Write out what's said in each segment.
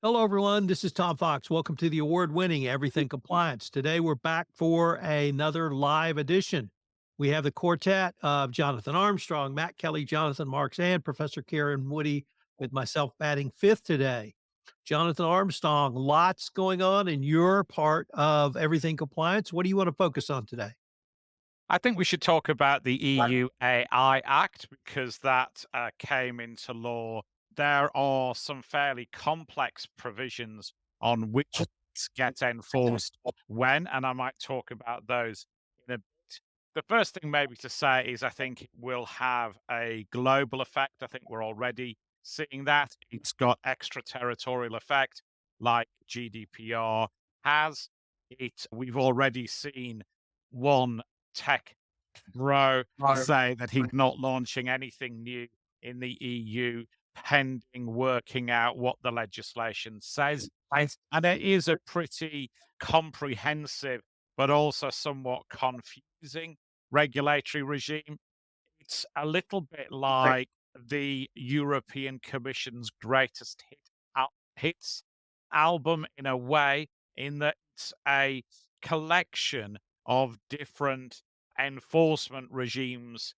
Hello, everyone. This is Tom Fox. Welcome to the award-winning Everything Compliance. Today, we're back for another live edition. We have the quartet of Jonathan Armstrong, Matt Kelly, Jonathan Marks, and Professor Karen Woody, with myself batting fifth today. Jonathan Armstrong, lots going on in your part of Everything Compliance. What do you want to focus on today? I think we should talk about the EU AI Act because that came into law. There are some fairly complex provisions on which things get enforced when, and I might talk about those in a bit. The first thing maybe to say is I think it will have a global effect. I think we're already seeing that. It's got extraterritorial effect like GDPR has. We've already seen one tech bro say that he's not launching anything new in the EU pending working out what the legislation says. And it is a pretty comprehensive, but also somewhat confusing regulatory regime. It's a little bit like the European Commission's greatest hits album in a way, in that it's a collection of different enforcement regimes.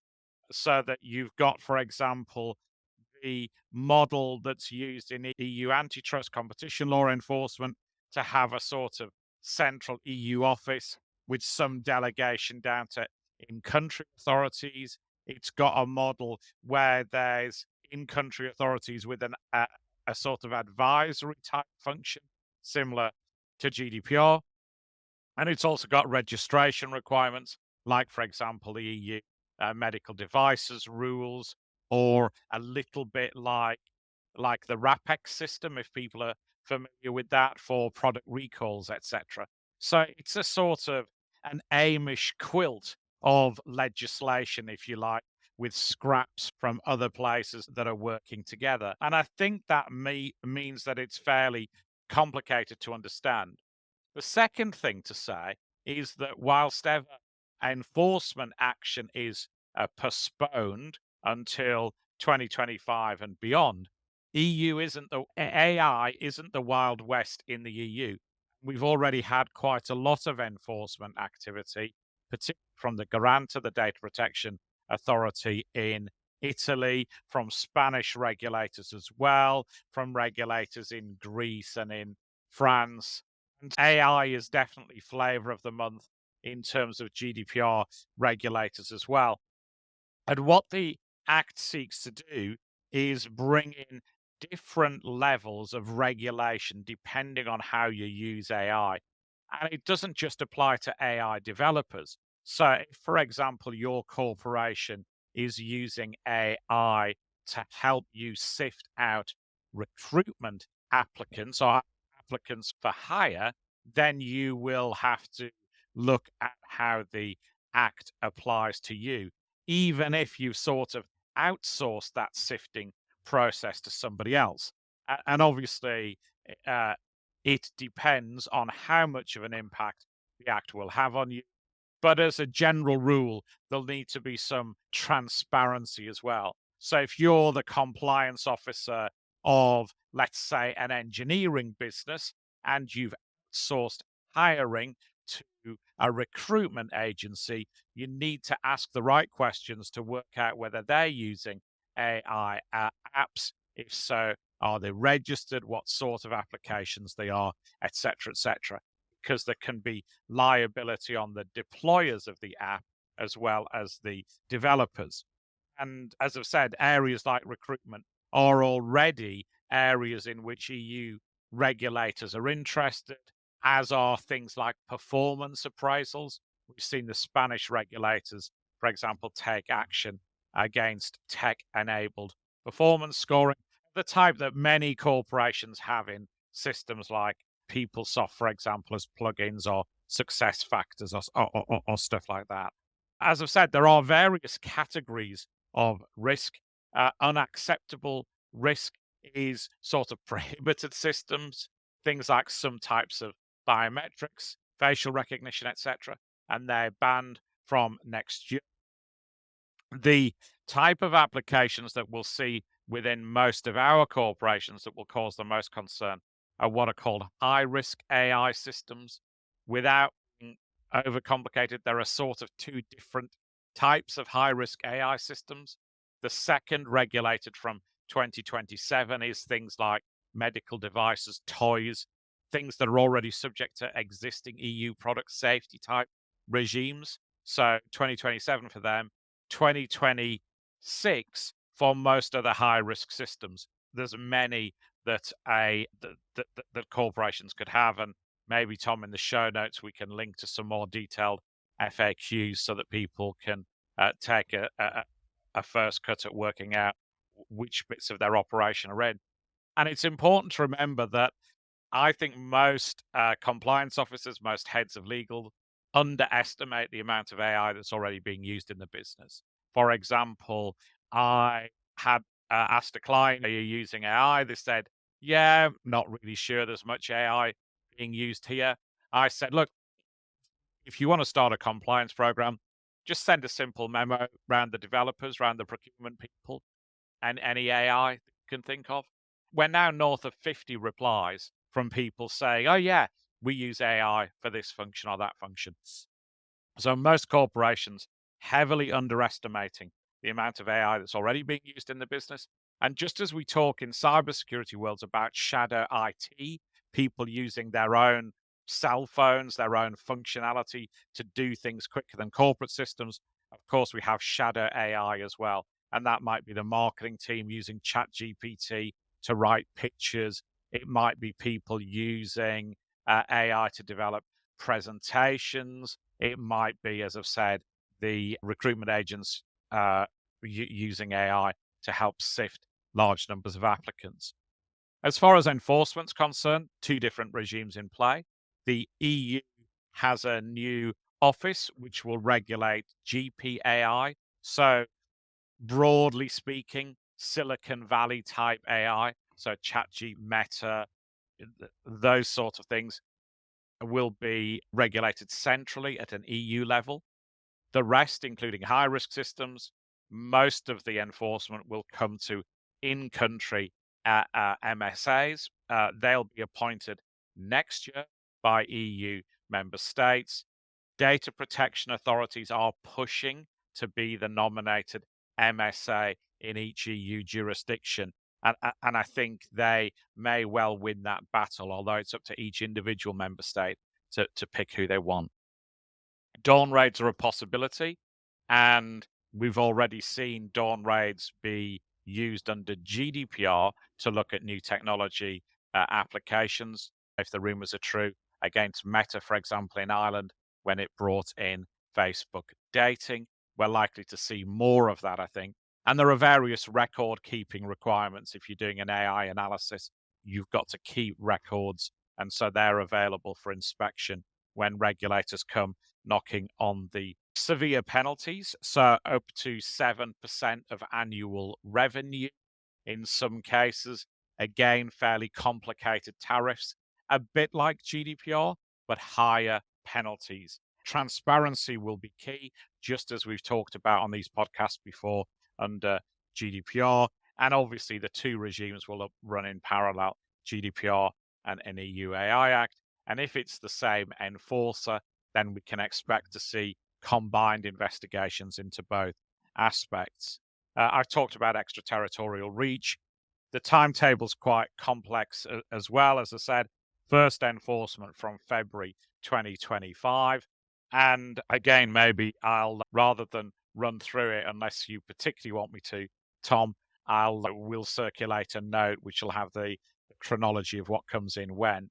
So that you've got, for example, the model that's used in EU antitrust competition law enforcement to have a sort of central EU office with some delegation down to in country authorities. It's got a model where there's in country authorities with a sort of advisory type function similar to GDPR. And it's also got registration requirements, like, for example, the EU medical devices rules, or a little bit like the RAPEX system, if people are familiar with that, for product recalls, etc. So it's a sort of an Amish quilt of legislation, if you like, with scraps from other places that are working together. And I think that means that it's fairly complicated to understand. The second thing to say is that whilst ever enforcement action is postponed until 2025 and beyond, EU isn't the AI isn't the Wild West in the EU. We've already had quite a lot of enforcement activity, particularly from the Garante, the Data Protection Authority in Italy, from Spanish regulators as well, from regulators in Greece and in France. And AI is definitely flavor of the month in terms of GDPR regulators as well. And what the Act seeks to do is bring in different levels of regulation depending on how you use AI. And it doesn't just apply to AI developers. So, if, for example, your corporation is using AI to help you sift out recruitment applicants or applicants for hire, then you will have to look at how the Act applies to you, even if you sort of outsource that sifting process to somebody else. And obviously, uh, it depends on how much of an impact the act will have on you. But as a general rule, there'll need to be some transparency as well. So if you're the compliance officer of, let's say, an engineering business, and you've sourced hiring to a recruitment agency, you need to ask the right questions to work out whether they're using AI apps. If so, are they registered? What sort of applications they are, etc., etc. Because there can be liability on the deployers of the app as well as the developers. And as I've said, areas like recruitment are already areas in which EU regulators are interested, as are things like performance appraisals. We've seen the Spanish regulators, for example, take action against tech enabled performance scoring, the type that many corporations have in systems like PeopleSoft, for example, as plugins or success factors or stuff like that. As I've said, there are various categories of risk. Unacceptable risk is sort of prohibited systems, things like some types of biometrics, facial recognition, etc., and they're banned from next year. The type of applications that we'll see within most of our corporations that will cause the most concern are what are called high-risk AI systems. Without being overcomplicated, there are sort of two different types of high-risk AI systems. The second, regulated from 2027, is things like medical devices, toys, things that are already subject to existing EU product safety type regimes. So 2027 for them, 2026 for most of the high risk systems. There's many that that corporations could have, and maybe Tom, in the show notes we can link to some more detailed FAQs so that people can take a first cut at working out which bits of their operation are in. And it's important to remember that I think most compliance officers, most heads of legal underestimate the amount of AI that's already being used in the business. For example, I had asked a client, "Are you using AI?" They said, "Yeah, not really sure there's much AI being used here." I said, "Look, if you want to start a compliance program, just send a simple memo around the developers, around the procurement people, and any AI that you can think of." We're now north of 50 replies from people saying, "Oh, yeah, we use AI for this function or that function." So most corporations heavily underestimating the amount of AI that's already being used in the business. And just as we talk in cybersecurity worlds about shadow IT, people using their own cell phones, their own functionality to do things quicker than corporate systems, of course, we have shadow AI as well. And that might be the marketing team using ChatGPT to write pictures. It might be people using AI to develop presentations. It might be, as I've said, the recruitment agents using AI to help sift large numbers of applicants. As far as enforcement's concerned, two different regimes in play. The EU has a new office which will regulate GPAI. So, broadly speaking, Silicon Valley type AI, so ChatGPT, Meta, those sort of things will be regulated centrally at an EU level. The rest, including high risk systems, most of the enforcement will come to in country MSAs. They'll be appointed next year by EU member states. Data protection authorities are pushing to be the nominated MSA in each EU jurisdiction. And I think they may well win that battle, although it's up to each individual member state to pick who they want. Dawn raids are a possibility, and we've already seen dawn raids be used under GDPR to look at new technology applications, if the rumors are true, against Meta, for example, in Ireland, when it brought in Facebook dating. We're likely to see more of that, I think. And there are various record keeping requirements. If you're doing an AI analysis, you've got to keep records. And so they're available for inspection when regulators come knocking on the severe penalties. So up to 7% of annual revenue in some cases. Again, fairly complicated tariffs, a bit like GDPR, but higher penalties. Transparency will be key, just as we've talked about on these podcasts before under GDPR. And obviously, the two regimes will run in parallel, GDPR and an EU AI Act. And if it's the same enforcer, then we can expect to see combined investigations into both aspects. I've talked about extraterritorial reach. The timetable's quite complex as well. As I said, first enforcement from February 2025. And again, maybe I'll, rather than run through it, unless you particularly want me to, Tom, we'll circulate a note which will have the chronology of what comes in when.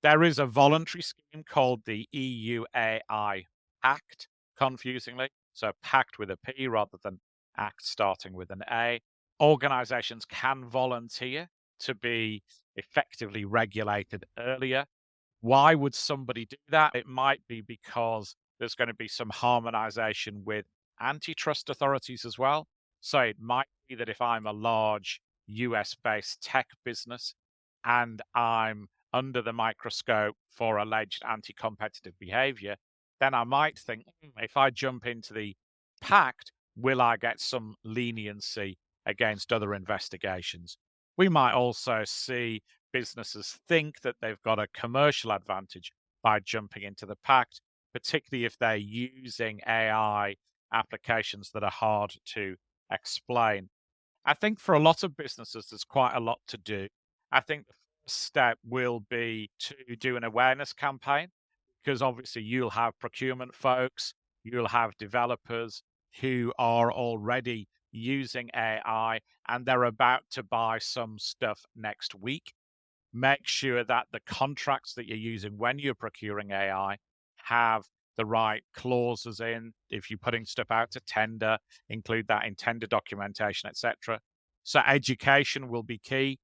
There is a voluntary scheme called the EU AI Act, confusingly. So pact with a P rather than act starting with an A. Organizations can volunteer to be effectively regulated earlier. Why would somebody do that? It might be because there's going to be some harmonization with antitrust authorities as well. So it might be that if I'm a large US based tech business and I'm under the microscope for alleged anti competitive behavior, then I might think, if I jump into the pact, will I get some leniency against other investigations? We might also see businesses think that they've got a commercial advantage by jumping into the pact, particularly if they're using AI applications that are hard to explain. I think for a lot of businesses, there's quite a lot to do. I think the first step will be to do an awareness campaign because obviously you'll have procurement folks, you'll have developers who are already using AI and they're about to buy some stuff next week. Make sure that the contracts that you're using when you're procuring AI have the right clauses in. If you're putting stuff out to tender, include that in tender documentation, etc. So education will be key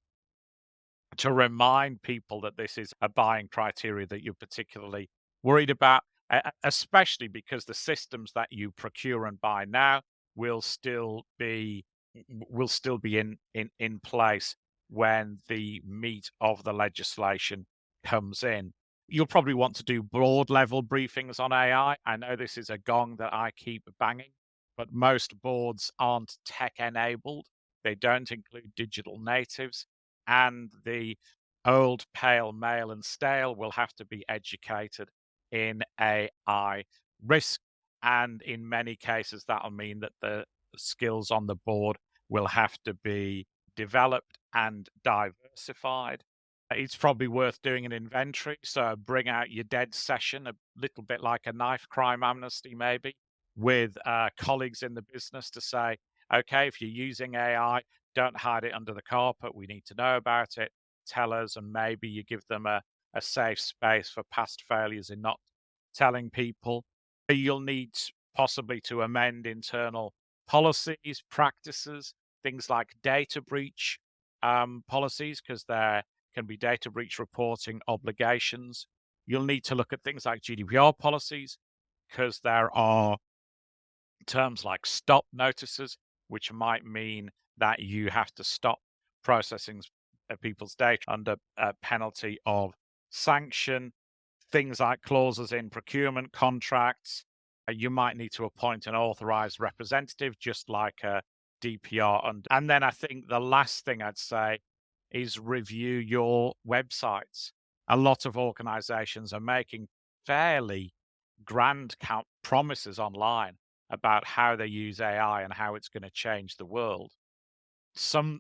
to remind people that this is a buying criteria that you're particularly worried about, especially because the systems that you procure and buy now will still be in place when the meat of the legislation comes in. You'll probably want to do broad level briefings on AI. I know this is a gong that I keep banging, but most boards aren't tech enabled. They don't include digital natives, and the old pale male and stale will have to be educated in AI risk. And in many cases, that'll mean that the skills on the board will have to be developed and diversified. It's probably worth doing an inventory. So bring out your dead session, a little bit like a knife crime amnesty, maybe, with colleagues in the business to say, okay, if you're using AI, don't hide it under the carpet. We need to know about it. Tell us, and maybe you give them a safe space for past failures in not telling people. You'll need possibly to amend internal policies, practices, things like data breach policies, because there can be data breach reporting obligations. You'll need to look at things like GDPR policies, because there are terms like stop notices, which might mean that you have to stop processing people's data under a penalty of sanction. Things like clauses in procurement contracts. You might need to appoint an authorized representative, just like a DPR. And then I think the last thing I'd say is review your websites. A lot of organizations are making fairly grand promises online about how they use AI and how it's going to change the world.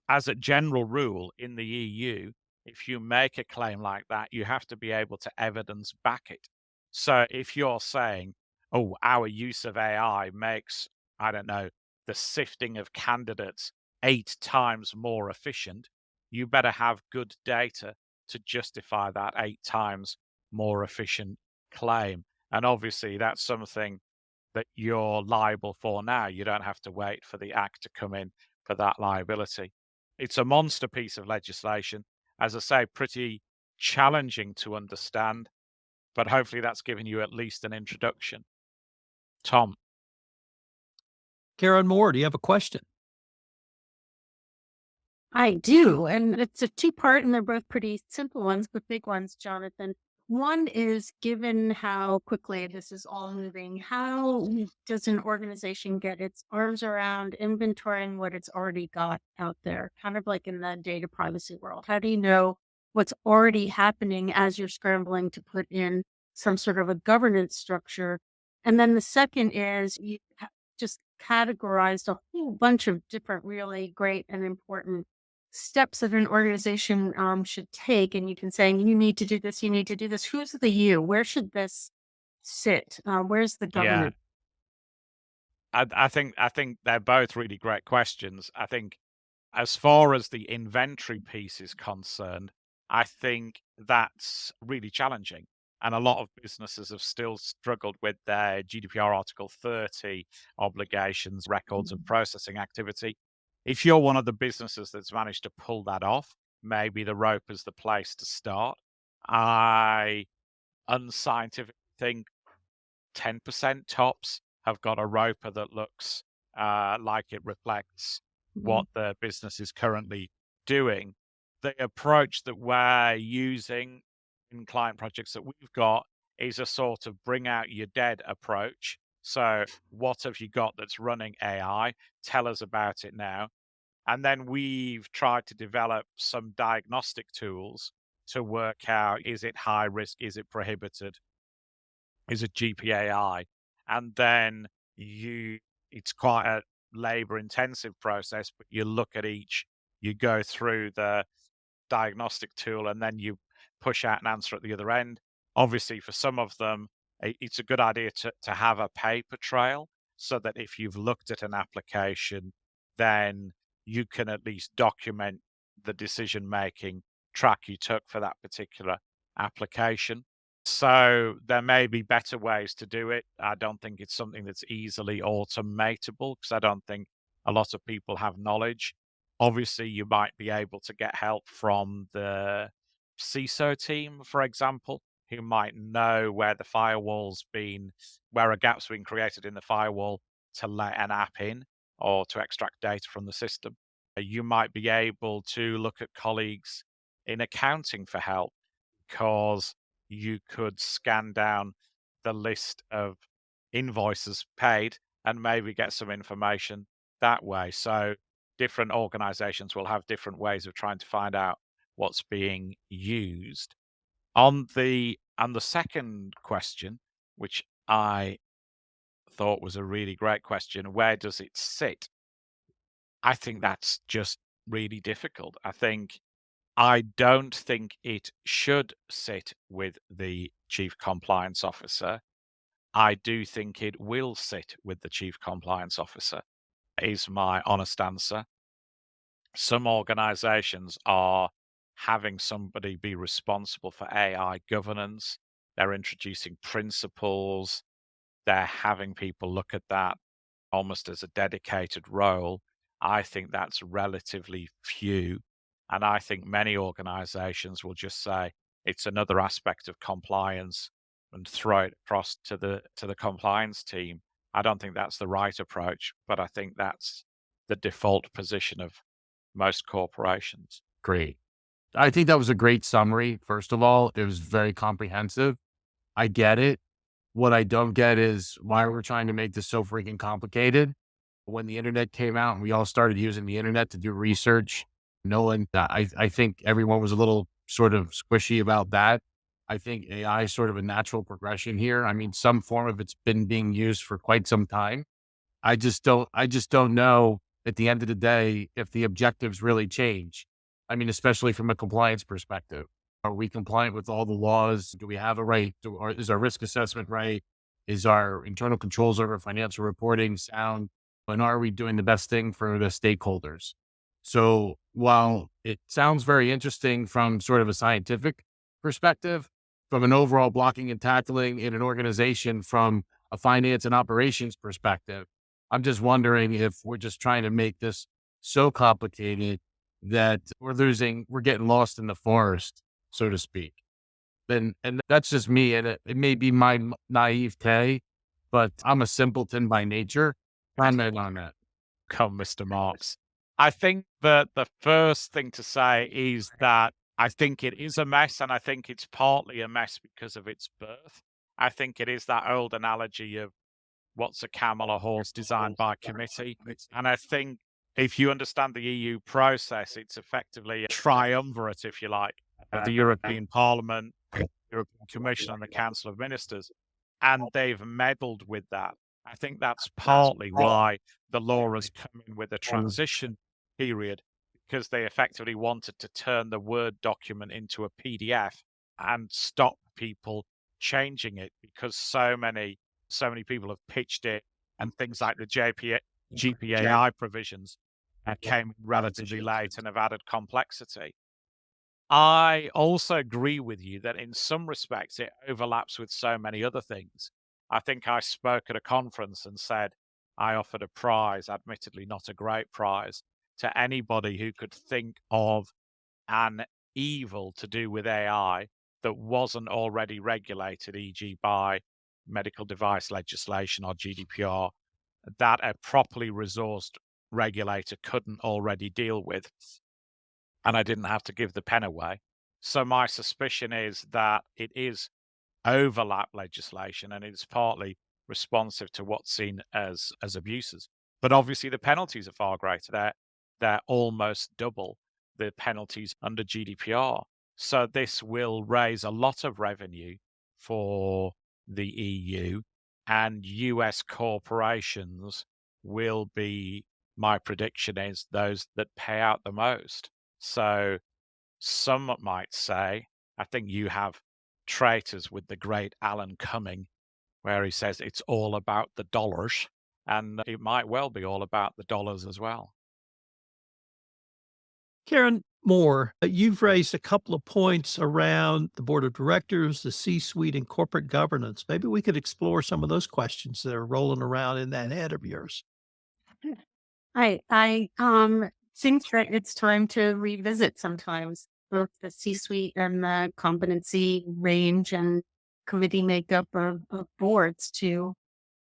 As a general rule in the EU, if you make a claim like that, you have to be able to evidence back it. So if you're saying, oh, our use of AI makes, I don't know, the sifting of candidates 8 times more efficient, you better have good data to justify that 8 times more efficient claim. And obviously, that's something that you're liable for now. You don't have to wait for the act to come in for that liability. It's a monster piece of legislation, as I say, pretty challenging to understand, but hopefully that's given you at least an introduction. Tom. Karen Moore, do you have a question? I do. And it's a two-part, and they're both pretty simple ones, but big ones, Jonathan. One is, given how quickly this is all moving, how does an organization get its arms around inventorying what it's already got out there? Kind of like in the data privacy world. How do you know what's already happening as you're scrambling to put in some sort of a governance structure? And then the second is, you just categorized a whole bunch of different really great and important steps that an organization should take, and you can say, you need to do this, you need to do this. Who's the you? Where should this sit? Where's the Yeah, government? I think they're both really great questions. I think as far as the inventory piece is concerned, I think that's really challenging. And a lot of businesses have still struggled with their GDPR Article 30 obligations, records of processing activity. If you're one of the businesses that's managed to pull that off, maybe the rope is the place to start. I unscientifically think 10% tops have got a roper that looks like it reflects Mhm. what the business is currently doing. The approach that we're using in client projects that we've got is a sort of bring out your dead approach. So, what have you got that's running AI? Tell us about it now. And then we've tried to develop some diagnostic tools to work out, is it high risk? Is it prohibited? Is it GPAI? And then it's quite a labor intensive process, but you look at each, you go through the diagnostic tool, and then you push out an answer at the other end. Obviously, for some of them, it's a good idea to have a paper trail so that if you've looked at an application, then you can at least document the decision making track you took for that particular application. So there may be better ways to do it. I don't think it's something that's easily automatable because I don't think a lot of people have knowledge. Obviously, you might be able to get help from the CISO team, for example, who might know where the firewall's been, where a gap's been created in the firewall to let an app in or to extract data from the system. You might be able to look at colleagues in accounting for help because you could scan down the list of invoices paid and maybe get some information that way. So different organizations will have different ways of trying to find out what's being used. On the second question, which I thought was a really great question, where does it sit? I think that's just really difficult. I don't think it should sit with the chief compliance officer. I do think it will sit with the chief compliance officer, is my honest answer. Some organizations are having somebody be responsible for AI governance. They're introducing principles. They're having people look at that almost as a dedicated role. I think that's relatively few. And I think many organizations will just say it's another aspect of compliance and throw it across to the compliance team. I don't think that's the right approach, but I think that's the default position of most corporations. Great. I think that was a great summary. First of all, it was very comprehensive. I get it. What I don't get is why we're trying to make this so freaking complicated. When the internet came out and we all started using the internet to do research, no one, I think everyone was a little sort of squishy about that. I think AI is sort of a natural progression here. I mean, some form of it's been being used for quite some time. I just don't know at the end of the day if the objectives really change. I mean, especially from a compliance perspective. Are we compliant with all the laws? Do we have a right? Or is our risk assessment right? Is our internal controls over financial reporting sound? And are we doing the best thing for the stakeholders? So while it sounds very interesting from sort of a scientific perspective, from an overall blocking and tackling in an organization from a finance and operations perspective, I'm just wondering if we're just trying to make this so complicated that we're getting lost in the forest, so to speak. And that's just me. And it may be my naivete, but I'm a simpleton by nature. Comment on that. Come, Mr. Marks. I think that the first thing to say is that I think it is a mess, and I think it's partly a mess because of its birth. I think it is that old analogy of what's a camel or horse designed by committee. And I think if you understand the EU process, it's effectively a triumvirate, if you like, of the European Parliament, European Commission, and the Council of Ministers. And they've meddled with that. I think that's partly why the law has come in with a transition period, because they effectively wanted to turn the Word document into a PDF and stop people changing it because so many people have pitched it, and things like the GPAI provisions came relatively late and have added complexity. I also agree with you that in some respects it overlaps with so many other things. I think I spoke at a conference and said I offered a prize, admittedly not a great prize, to anybody who could think of an evil to do with AI that wasn't already regulated, e.g., by medical device legislation or GDPR, that a properly resourced regulator couldn't already deal with. And I didn't have to give the pen away. So my suspicion is that it is overlap legislation and it's partly responsive to what's seen as abuses. But obviously the penalties are far greater. they're almost double the penalties under GDPR. So this will raise a lot of revenue for the EU, and US corporations will be, my prediction is, those that pay out the most. So some might say, I think you have traitors with the great Alan Cumming, where he says it's all about the dollars, and it might well be all about the dollars as well. Karen Moore, you've raised a couple of points around the board of directors, the C-suite, and corporate governance. Maybe we could explore some of those questions that are rolling around in that head of yours. I think that it's time to revisit sometimes both the C-suite and the competency range and committee makeup of boards to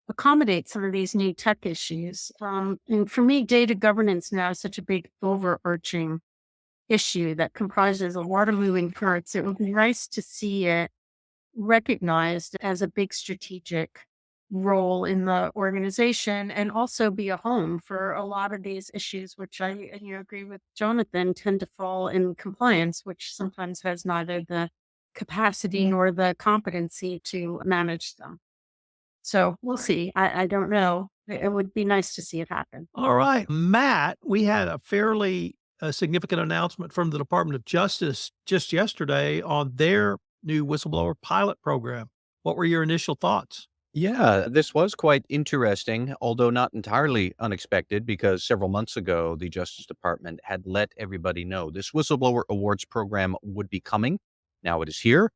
accommodate some of these new tech issues. And for me, data governance now is such a big overarching issue that comprises a lot of moving parts. It would be nice to see it recognized as a big strategic role in the organization and also be a home for a lot of these issues, which I agree with Jonathan, tend to fall in compliance, which sometimes has neither the capacity nor the competency to manage them. So we'll see. I don't know. It would be nice to see it happen. All right, Matt, we had a fairly significant announcement from the Department of Justice just yesterday on their new whistleblower pilot program. What were your initial thoughts? Yeah, this was quite interesting, although not entirely unexpected, because several months ago, the Justice Department had let everybody know this whistleblower awards program would be coming. Now it is here.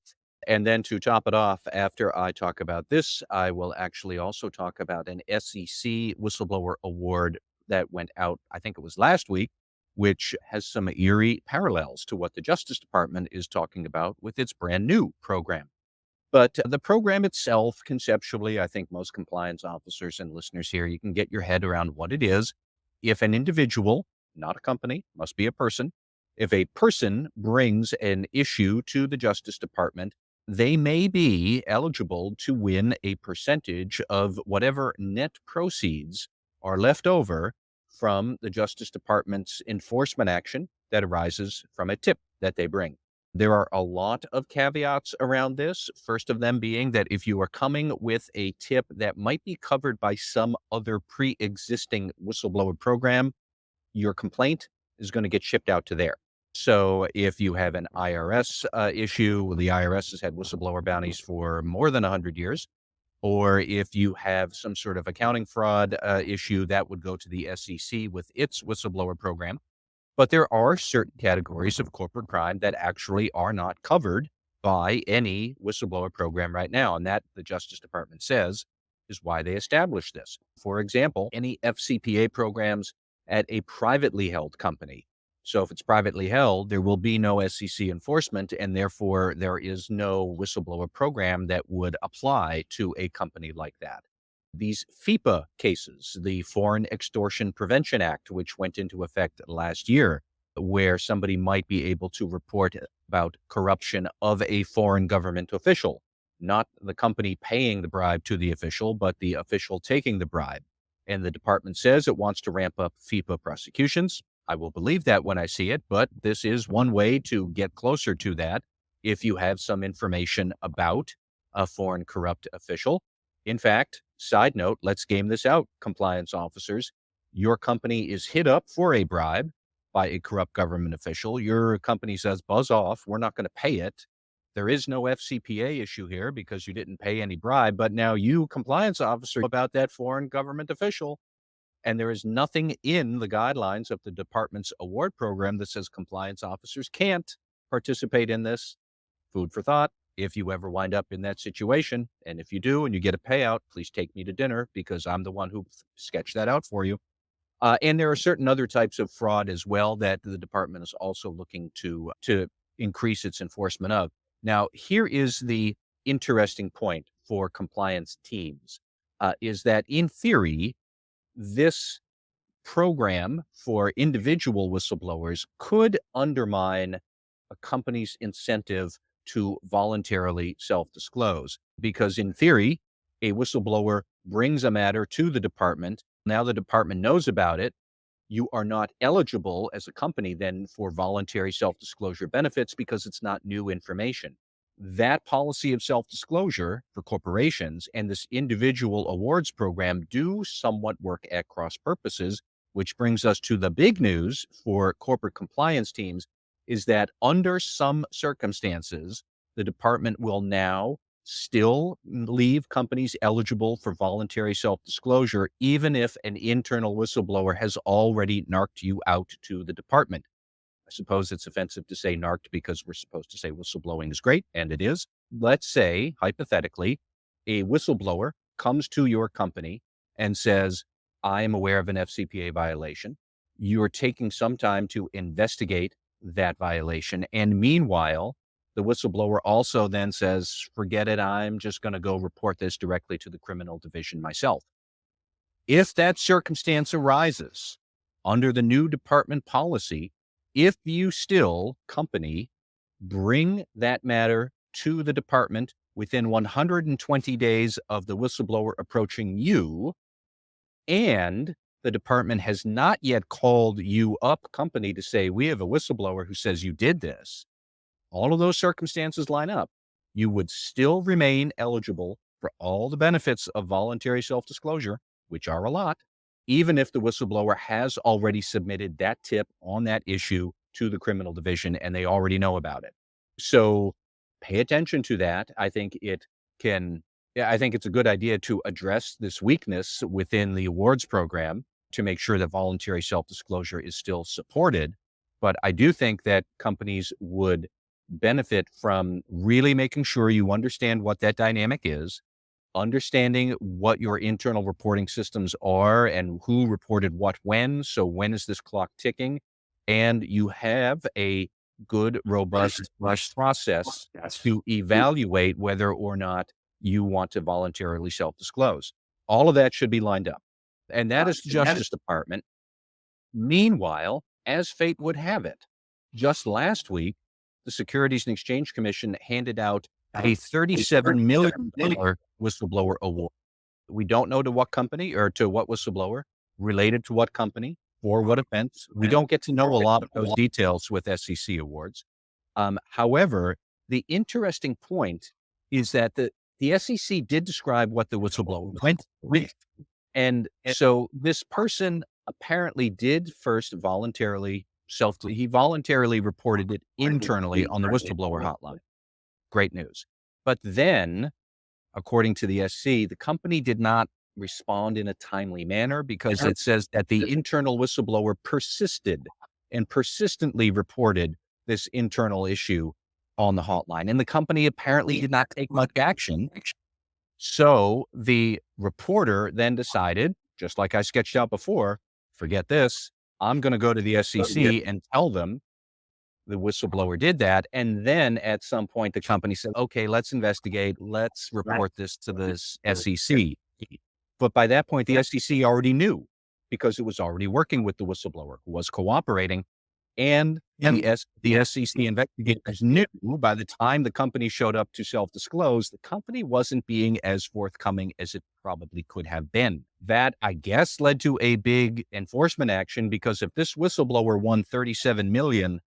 And then to top it off, after I talk about this, I will actually also talk about an SEC whistleblower award that went out, I think it was last week, which has some eerie parallels to what the Justice Department is talking about with its brand new program. But the program itself, conceptually, I think most compliance officers and listeners here, you can get your head around what it is. If an individual, not a company, must be a person, if a person brings an issue to the Justice Department, they may be eligible to win a percentage of whatever net proceeds are left over from the Justice Department's enforcement action that arises from a tip that they bring. There are a lot of caveats around this. First of them being that if you are coming with a tip that might be covered by some other pre-existing whistleblower program, your complaint is going to get shipped out to there. So if you have an IRS issue, the IRS has had whistleblower bounties for more than 100 years. Or if you have some sort of accounting fraud issue, that would go to the SEC with its whistleblower program. But there are certain categories of corporate crime that actually are not covered by any whistleblower program right now. And that, the Justice Department says, is why they established this. For example, any FCPA programs at a privately held company. So if it's privately held, there will be no SEC enforcement, and therefore there is no whistleblower program that would apply to a company like that. These FIPA cases, the Foreign Extortion Prevention Act, which went into effect last year, where somebody might be able to report about corruption of a foreign government official, not the company paying the bribe to the official, but the official taking the bribe. And the department says it wants to ramp up FIPA prosecutions. I will believe that when I see it, but this is one way to get closer to that if you have some information about a foreign corrupt official. In fact, side note, let's game this out, compliance officers. Your company is hit up for a bribe by a corrupt government official. Your company says, buzz off, we're not going to pay it. There is no FCPA issue here because you didn't pay any bribe, but now you, compliance officer, about that foreign government official. And there is nothing in the guidelines of the department's award program that says compliance officers can't participate in this. Food for thought. If you ever wind up in that situation, and if you do and you get a payout, please take me to dinner because I'm the one who sketched that out for you. And there are certain other types of fraud as well that the department is also looking to increase its enforcement of. Now, here is the interesting point for compliance teams, is that in theory, this program for individual whistleblowers could undermine a company's incentive to voluntarily self-disclose. Because in theory, a whistleblower brings a matter to the department. Now the department knows about it. you are not eligible as a company then for voluntary self-disclosure benefits because it's not new information. That policy of self-disclosure for corporations and this individual awards program do somewhat work at cross purposes, which brings us to the big news for corporate compliance teams is that under some circumstances, the department will now still leave companies eligible for voluntary self-disclosure, even if an internal whistleblower has already narked you out to the department. I suppose it's offensive to say narked because we're supposed to say whistleblowing is great, and it is. Let's say, hypothetically, a whistleblower comes to your company and says, I am aware of an FCPA violation. You're taking some time to investigate that violation. And meanwhile, the whistleblower also then says, forget it, I'm just going to go report this directly to the criminal division myself. If that circumstance arises under the new department policy, if you still, company, bring that matter to the department within 120 days of the whistleblower approaching you, and the department has not yet called you up, company, to say, we have a whistleblower who says you did this, all of those circumstances line up, you would still remain eligible for all the benefits of voluntary self-disclosure, which are a lot, even if the whistleblower has already submitted that tip on that issue to the criminal division and they already know about it. So pay attention to that. I think it's a good idea to address this weakness within the awards program to make sure that voluntary self-disclosure is still supported. But I do think that companies would benefit from really making sure you understand what that dynamic is, understanding what your internal reporting systems are and who reported what when. So when is this clock ticking? And you have a good, robust process to evaluate whether or not you want to voluntarily self-disclose. All of that should be lined up. And that is the Justice Department. Meanwhile, as fate would have it, just last week, the Securities and Exchange Commission handed out a $37 million whistleblower award. We don't know to what company or to what whistleblower, related to what company, for what offense. We don't get to know a lot of those details with SEC awards. However, the interesting point is that the SEC did describe what the whistleblower went with. And so this person apparently did first voluntarily reported it internally on the whistleblower hotline. Great news. But then, according to the SC, the company did not respond in a timely manner because it says that the internal whistleblower persisted and persistently reported this internal issue on the hotline. And the company apparently did not take much action. So the reporter then decided, just like I sketched out before, forget this, I'm going to go to the SEC and tell them the whistleblower did that. And then at some point, the company said, okay, let's investigate. Let's report this to the SEC. But by that point, the SEC already knew because it was already working with the whistleblower who was cooperating. And the SEC investigators knew by the time the company showed up to self-disclose, the company wasn't being as forthcoming as it probably could have been. That, I guess, led to a big enforcement action because if this whistleblower won $37 million,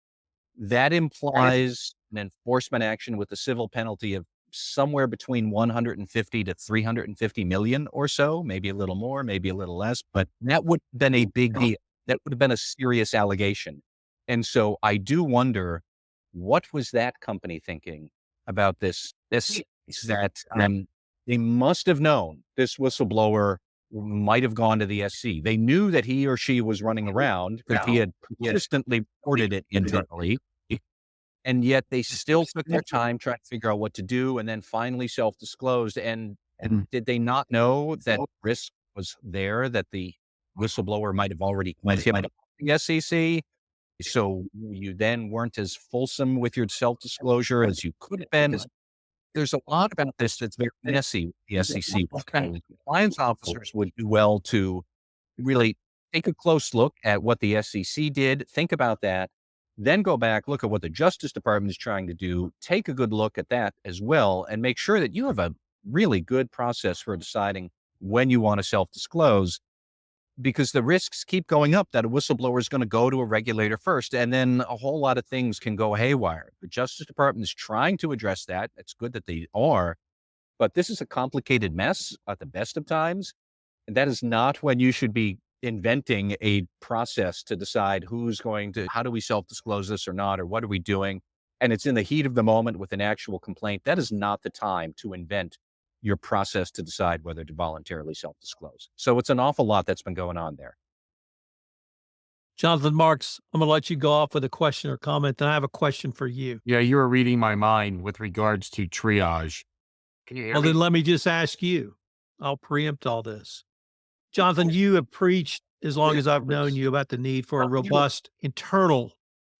that implies an enforcement action with a civil penalty of somewhere between 150 to 350 million or so, maybe a little more, maybe a little less, but that would have been a big deal. That would have been a serious allegation. And so I do wonder, what was that company thinking about this? They must have known this whistleblower might have gone to the SC. They knew that he or she was running around because he had persistently reported it internally. And yet they still took their time trying to figure out what to do and then finally self-disclosed. And did they not know that risk was there, that the whistleblower might have already tipped the SEC? So you then weren't as fulsome with your self-disclosure as you could have been. There's a lot about this that's very messy with the SEC. Compliance officers would do well to really take a close look at what the SEC did, think about that, then go back, look at what the Justice Department is trying to do, take a good look at that as well, and make sure that you have a really good process for deciding when you want to self-disclose. because the risks keep going up that a whistleblower is going to go to a regulator first, and then a whole lot of things can go haywire. The Justice Department is trying to address that. It's good that they are, but this is a complicated mess at the best of times. And that is not when you should be inventing a process to decide how do we self-disclose this or not, or what are we doing? And it's in the heat of the moment with an actual complaint. That is not the time to invent your process to decide whether to voluntarily self-disclose. So it's an awful lot that's been going on there. Jonathan Marks, I'm going to let you go off with a question or comment. Then I have a question for you. Yeah, you were reading my mind with regards to triage. Can you hear Well, me? then let me just ask you. I'll preempt all this. Jonathan, you have preached as long as I've known you about the need for a robust internal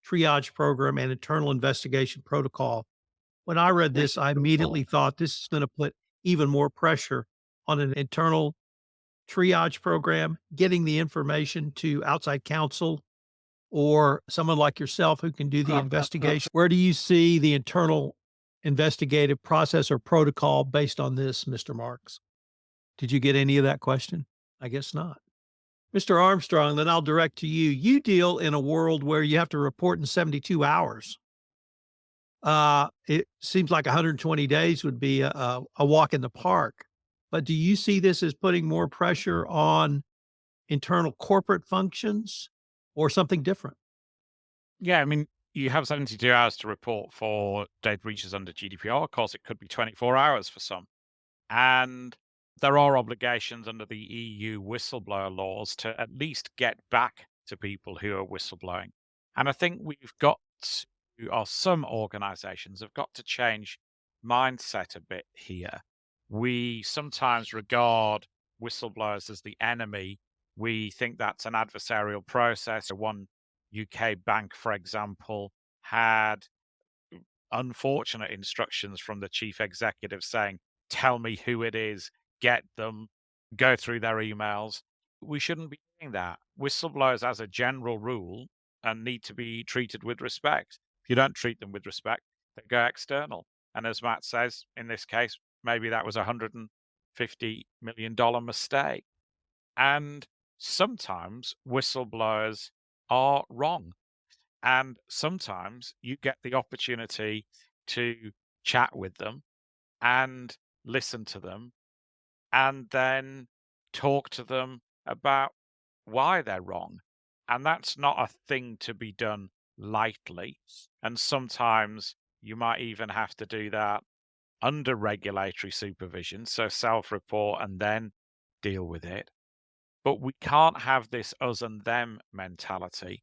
triage program and internal investigation protocol. When I read this, I immediately thought this is going to put even more pressure on an internal triage program, getting the information to outside counsel or someone like yourself who can do the investigation. Where do you see the internal investigative process or protocol based on this, Mr. Marks? Did you get any of that question? I guess not. Mr. Armstrong, then I'll direct to you. You deal in a world where you have to report in 72 hours. It seems like 120 days would be a walk in the park. But do you see this as putting more pressure on internal corporate functions or something different? Yeah, I mean, you have 72 hours to report for data breaches under GDPR. Of course, it could be 24 hours for some. And there are obligations under the EU whistleblower laws to at least get back to people who are whistleblowing. And I think or some organizations have got to change mindset a bit here. We sometimes regard whistleblowers as the enemy. We think that's an adversarial process. One UK bank, for example, had unfortunate instructions from the chief executive saying, tell me who it is, get them, go through their emails. We shouldn't be doing that. Whistleblowers, as a general rule, and need to be treated with respect. If you don't treat them with respect, they go external. And as Matt says, in this case, maybe that was a $150 million mistake. And sometimes whistleblowers are wrong. And sometimes you get the opportunity to chat with them and listen to them and then talk to them about why they're wrong. And that's not a thing to be done lightly. And sometimes you might even have to do that under regulatory supervision. So self-report and then deal with it. But we can't have this us and them mentality,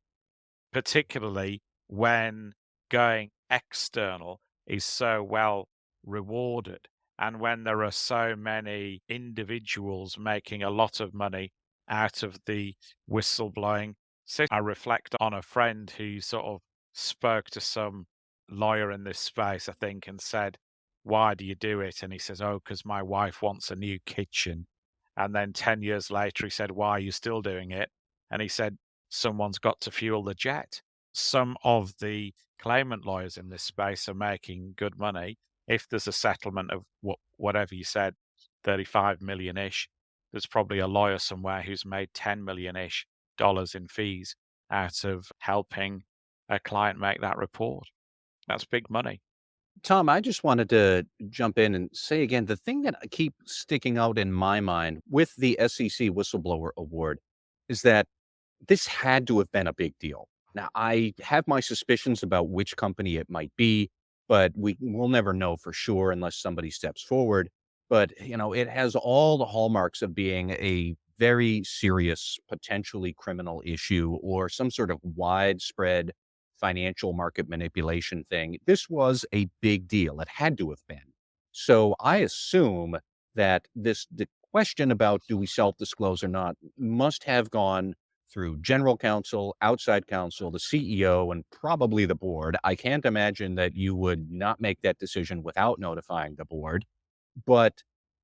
particularly when going external is so well rewarded and when there are so many individuals making a lot of money out of the whistleblowing system. I reflect on a friend who sort of spoke to some lawyer in this space, I think, and said, why do you do it? And he says, oh, because my wife wants a new kitchen. And then 10 years later, he said, why are you still doing it? And he said, someone's got to fuel the jet. Some of the claimant lawyers in this space are making good money. If there's a settlement of whatever you said, 35 million-ish, there's probably a lawyer somewhere who's made 10 million-ish dollars in fees out of helping a client make that report. That's big money. Tom, I just wanted to jump in and say again, the thing that I keep sticking out in my mind with the SEC Whistleblower Award is that this had to have been a big deal. Now, I have my suspicions about which company it might be, but we'll never know for sure unless somebody steps forward. But, it has all the hallmarks of being a very serious, potentially criminal issue or some sort of widespread financial market manipulation thing. This was a big deal. It had to have been. So I assume that the question about do we self-disclose or not must have gone through general counsel, outside counsel, the CEO, and probably the board. I can't imagine that you would not make that decision without notifying the board. But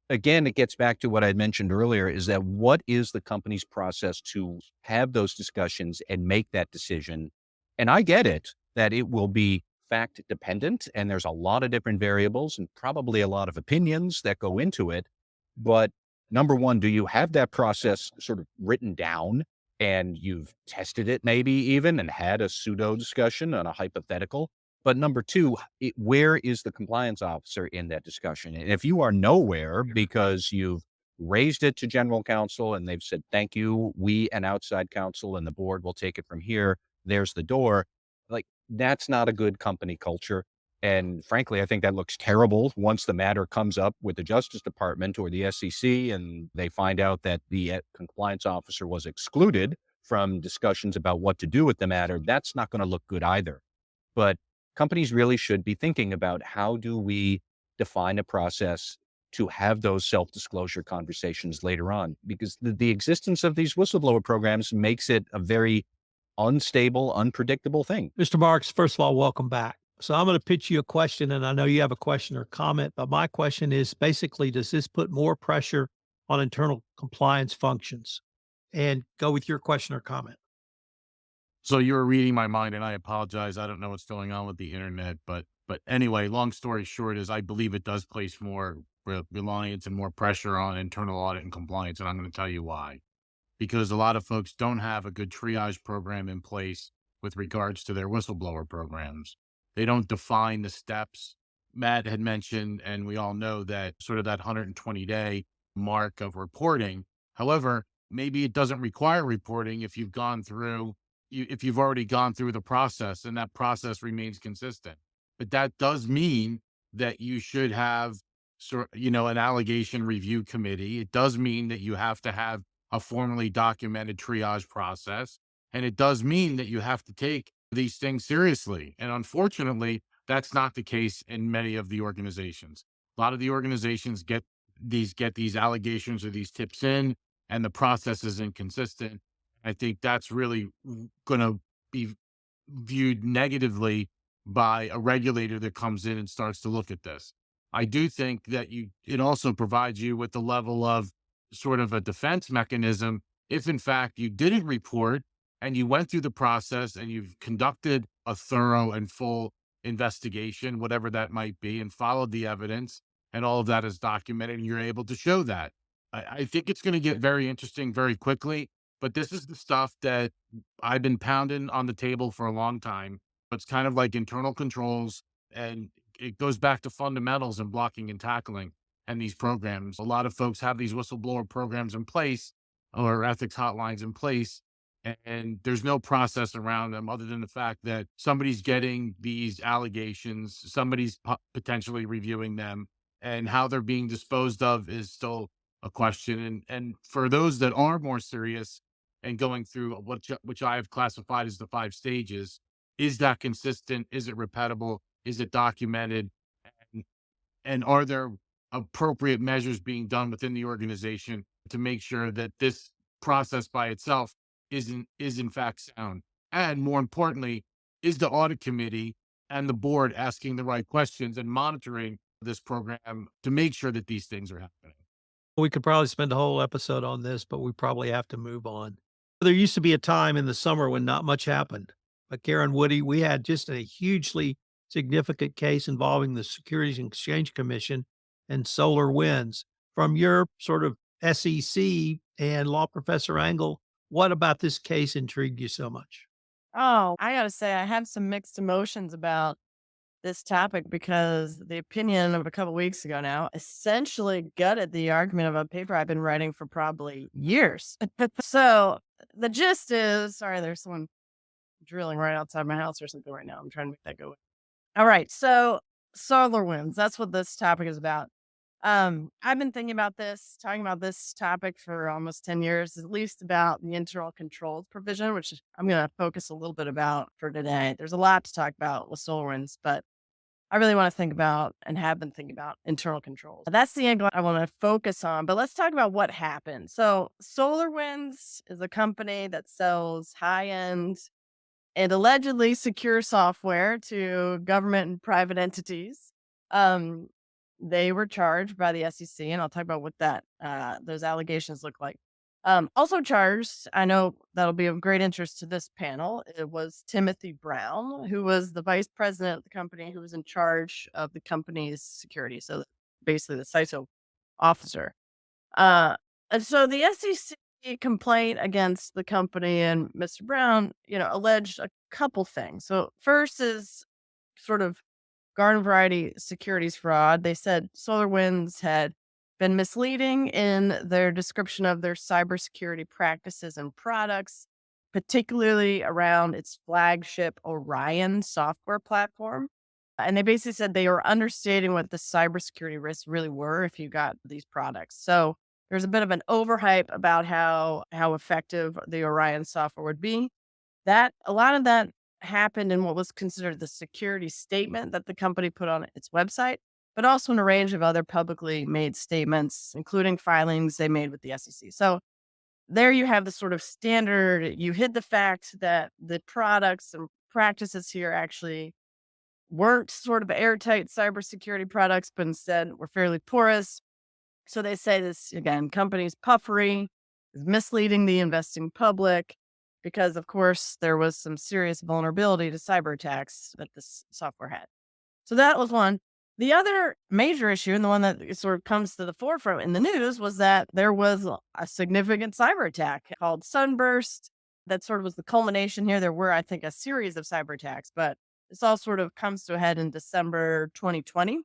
again, it gets back to what I mentioned earlier, is that what is the company's process to have those discussions and make that decision? And I get it that it will be fact dependent and there's a lot of different variables and probably a lot of opinions that go into it. But Number one, do you have that process sort of written down and you've tested it maybe even and had a pseudo discussion on a hypothetical? But number two, where is the compliance officer in that discussion? And if you are nowhere because you've raised it to general counsel and they've said, thank you, we and outside counsel and the board will take it from here, there's the door. Like, that's not a good company culture. And frankly, I think that looks terrible once the matter comes up with the Justice Department or the SEC and they find out that the compliance officer was excluded from discussions about what to do with the matter. That's not going to look good either. But companies really should be thinking about how do we define a process to have those self-disclosure conversations later on, because the existence of these whistleblower programs makes it a very unstable, unpredictable thing. Mr. Marks, first of all, welcome back. So I'm going to pitch you a question, and I know you have a question or comment, but my question is basically, does this put more pressure on internal compliance functions? And go with your question or comment. So you were reading my mind, and I apologize. I don't know what's going on with the internet, but anyway, long story short is I believe it does place more reliance and more pressure on internal audit and compliance, and I'm going to tell you why. Because a lot of folks don't have a good triage program in place with regards to their whistleblower programs. They don't define the steps. Matt had mentioned, and we all know that sort of that 120-day mark of reporting. However, maybe it doesn't require reporting if you've gone through, if you've already gone through the process and that process remains consistent. But that does mean that you should have an allegation review committee. It does mean that you have to have a formally documented triage process. And it does mean that you have to take these things seriously. And unfortunately, that's not the case in many of the organizations. A lot of the organizations get these allegations or these tips in, and the process is inconsistent. I think that's really going to be viewed negatively by a regulator that comes in and starts to look at this. I do think that it also provides you with the level of sort of a defense mechanism if in fact you didn't report and you went through the process and you've conducted a thorough and full investigation, whatever that might be, and followed the evidence, and all of that is documented and you're able to show that. I think it's going to get very interesting very quickly, but this is the stuff that I've been pounding on the table for a long time. It's kind of like internal controls, and it goes back to fundamentals and blocking and tackling and these programs. A lot of folks have these whistleblower programs in place or ethics hotlines in place, and there's no process around them other than the fact that somebody's getting these allegations, somebody's potentially reviewing them, and how they're being disposed of is still a question. And for those that are more serious and going through which I have classified as the 5 stages, is that consistent? Is it repeatable? Is it documented? And are there appropriate measures being done within the organization to make sure that this process by itself is in fact sound? And more importantly, is the audit committee and the board asking the right questions and monitoring this program to make sure that these things are happening? We could probably spend a whole episode on this, but we probably have to move on. There used to be a time in the summer when not much happened. But Karen Woody, we had just a hugely significant case involving the Securities and Exchange Commission and solar winds. From your sort of SEC and law professor angle, what about this case intrigued you so much? Oh, I gotta say, I have some mixed emotions about this topic because the opinion of a couple weeks ago now essentially gutted the argument of a paper I've been writing for probably years. So the gist is, sorry, there's someone drilling right outside my house or something right now. I'm trying to make that go away. All right, so solar winds, that's what this topic is about. I've been thinking about this, talking about this topic for almost 10 years, at least about the internal controls provision, which I'm going to focus a little bit about for today. There's a lot to talk about with SolarWinds, but I really want to think about and have been thinking about internal controls. That's the angle I want to focus on, but let's talk about what happened. So SolarWinds is a company that sells high-end and allegedly secure software to government and private entities. They were charged by the SEC, and I'll talk about what those allegations look like. Also charged, I know that'll be of great interest to this panel, it was Timothy Brown, who was the vice president of the company, who was in charge of the company's security. So basically the CISO officer. And so the SEC complaint against the company and Mr. Brown, alleged a couple things. So first is sort of garden variety securities fraud. They said SolarWinds had been misleading in their description of their cybersecurity practices and products, particularly around its flagship Orion software platform. And they basically said they were understating what the cybersecurity risks really were if you got these products. So there's a bit of an overhype about how effective the Orion software would be. That a lot of that happened in what was considered the security statement that the company put on its website, but also in a range of other publicly made statements, including filings they made with the SEC. So there you have the sort of standard. You hid the fact that the products and practices here actually weren't sort of airtight cybersecurity products, but instead were fairly porous. So they say this again, company's puffery is misleading the investing public because, of course, there was some serious vulnerability to cyber attacks that this software had. So that was one. The other major issue, and the one that sort of comes to the forefront in the news, was that there was a significant cyber attack called Sunburst. That sort of was the culmination here. There were, I think, a series of cyber attacks, but this all sort of comes to a head in December 2020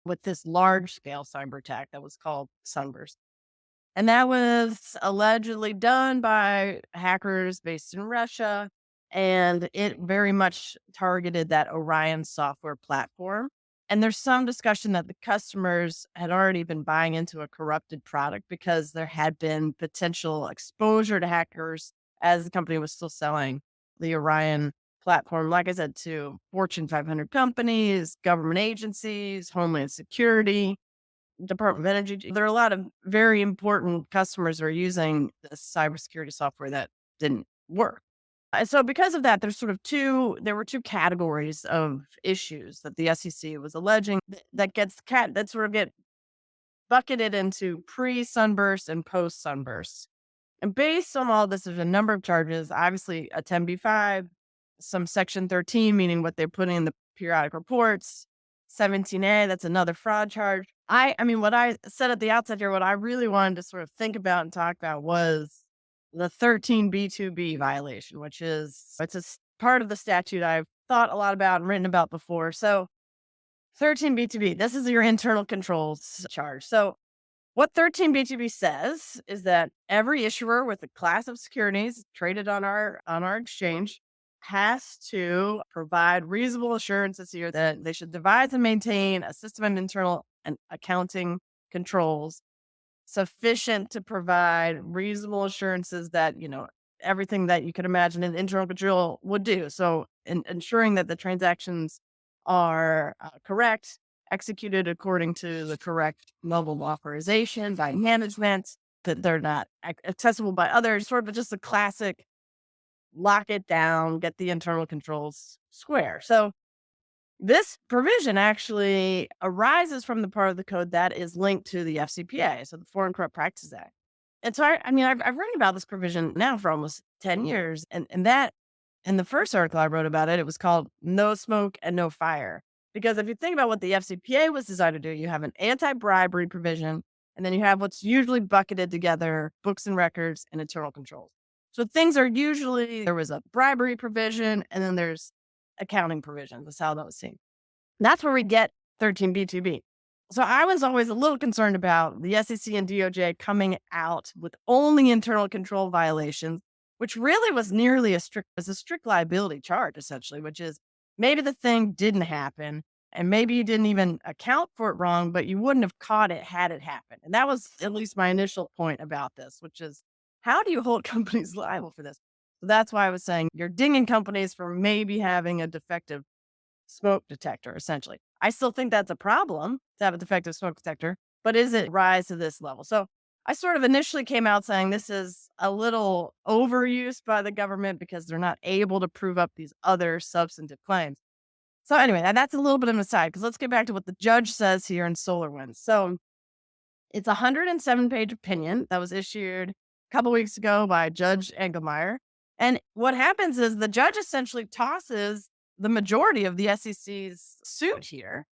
with this large scale cyber attack that was called Sunburst. And that was allegedly done by hackers based in Russia. And it very much targeted that Orion software platform. And there's some discussion that the customers had already been buying into a corrupted product because there had been potential exposure to hackers as the company was still selling the Orion platform, like I said, to Fortune 500 companies, government agencies, Homeland Security, Department of Energy. There are a lot of very important customers who are using this cybersecurity software that didn't work. And so because of that, there were two categories of issues that the SEC was alleging that sort of get bucketed into pre-Sunburst and post-Sunburst. And based on all this, there's a number of charges, obviously a 10b-5, some section 13, meaning what they're putting in the periodic reports, 17A, that's another fraud charge. I mean, what I said at the outset here, what I really wanted to sort of think about and talk about was the 13B2B violation, which is, part of the statute I've thought a lot about and written about before. So 13B2B, this is your internal controls charge. So what 13B2B says is that every issuer with a class of securities traded on our exchange has to provide reasonable assurances here that they should devise and maintain a system of internal and accounting controls sufficient to provide reasonable assurances that, everything that you could imagine an internal control would do. So ensuring that the transactions are correct, executed according to the correct level of authorization by management, that they're not accessible by others, sort of just a classic lock it down, get the internal controls square. So this provision actually arises from the part of the code that is linked to the FCPA, so the Foreign Corrupt Practices Act. And so, I've written about this provision now for almost 10 years. And that, in the first article I wrote about it, it was called No Smoke and No Fire. Because if you think about what the FCPA was designed to do, you have an anti-bribery provision, and then you have what's usually bucketed together, books and records and internal controls. So things are usually, there was a bribery provision, and then there's accounting provisions. That's how that was seen. That's where we get 13B2B. So I was always a little concerned about the SEC and DOJ coming out with only internal control violations, which really was nearly a strict liability charge, essentially, which is maybe the thing didn't happen and maybe you didn't even account for it wrong, but you wouldn't have caught it had it happened. And that was at least my initial point about this, which is, how do you hold companies liable for this? So that's why I was saying you're dinging companies for maybe having a defective smoke detector, essentially. I still think that's a problem to have a defective smoke detector, but is it rise to this level? So I sort of initially came out saying this is a little overused by the government because they're not able to prove up these other substantive claims. So anyway, that's a little bit of an aside, because let's get back to what the judge says here in SolarWinds. So it's a 107-page opinion that was issued a couple weeks ago by Judge Engelmeyer. And what happens is the judge essentially tosses the majority of the SEC's suit here.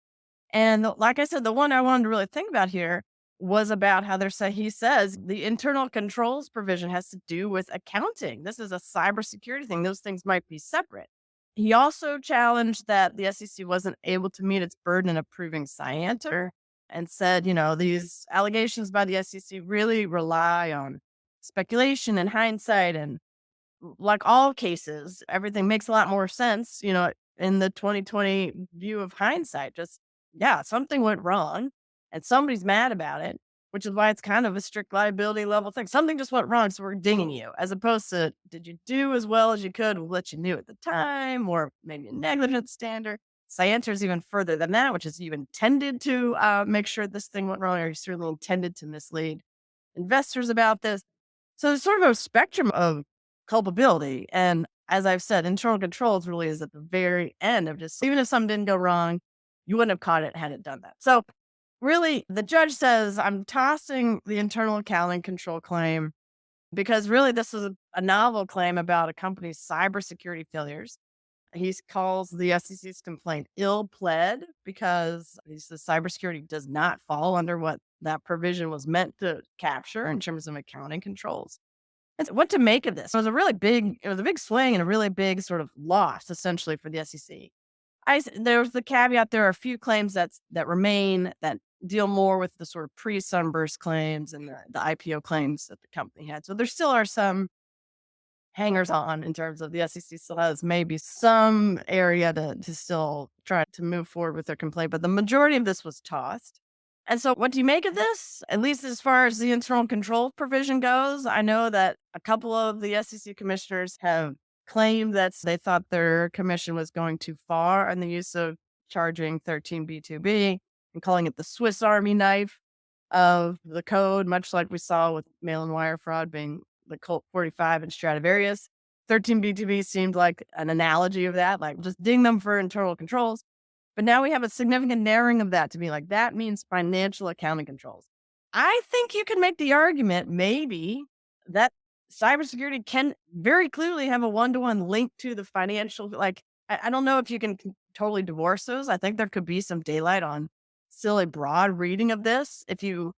And like I said, the one I wanted to really think about here was about how he says the internal controls provision has to do with accounting. This is a cybersecurity thing. Those things might be separate. He also challenged that the SEC wasn't able to meet its burden of proving scienter and said, these allegations by the SEC really rely on speculation and hindsight. And like all cases, everything makes a lot more sense, in the 2020 view of hindsight. Just, yeah, something went wrong and somebody's mad about it, which is why it's kind of a strict liability level thing. Something just went wrong, so we're dinging you, as opposed to, did you do as well as you could with what you knew at the time, or maybe a negligence standard. Scienter is even further than that, which is you intended to make sure this thing went wrong, or you certainly intended to mislead investors about this. So there's sort of a spectrum of culpability. And as I've said, internal controls really is at the very end of just, even if something didn't go wrong, you wouldn't have caught it had it done that. So really, the judge says, I'm tossing the internal accounting control claim because really this is a novel claim about a company's cybersecurity failures. He calls the SEC's complaint ill-pled because he says cybersecurity does not fall under what that provision was meant to capture in terms of accounting controls. And so what to make of this? It was a big swing and a really big sort of loss, essentially, for the SEC. There's the caveat, there are a few claims that remain that deal more with the sort of pre-sunburst claims and the IPO claims that the company had. So there still are some hangers on in terms of the SEC still has maybe some area to still try to move forward with their complaint, but the majority of this was tossed. And so what do you make of this? At least as far as the internal control provision goes, I know that a couple of the SEC commissioners have claimed that they thought their commission was going too far in the use of charging 13B2B and calling it the Swiss Army knife of the code, much like we saw with mail-in wire fraud being the Colt 45 and Stradivarius. 13B2B seemed like an analogy of that, like just ding them for internal controls. But now we have a significant narrowing of that to be like, that means financial accounting controls. I think you can make the argument maybe that cybersecurity can very clearly have a one-to-one link to the financial, like, I don't know if you can totally divorce those. I think there could be some daylight on still a broad reading of this if you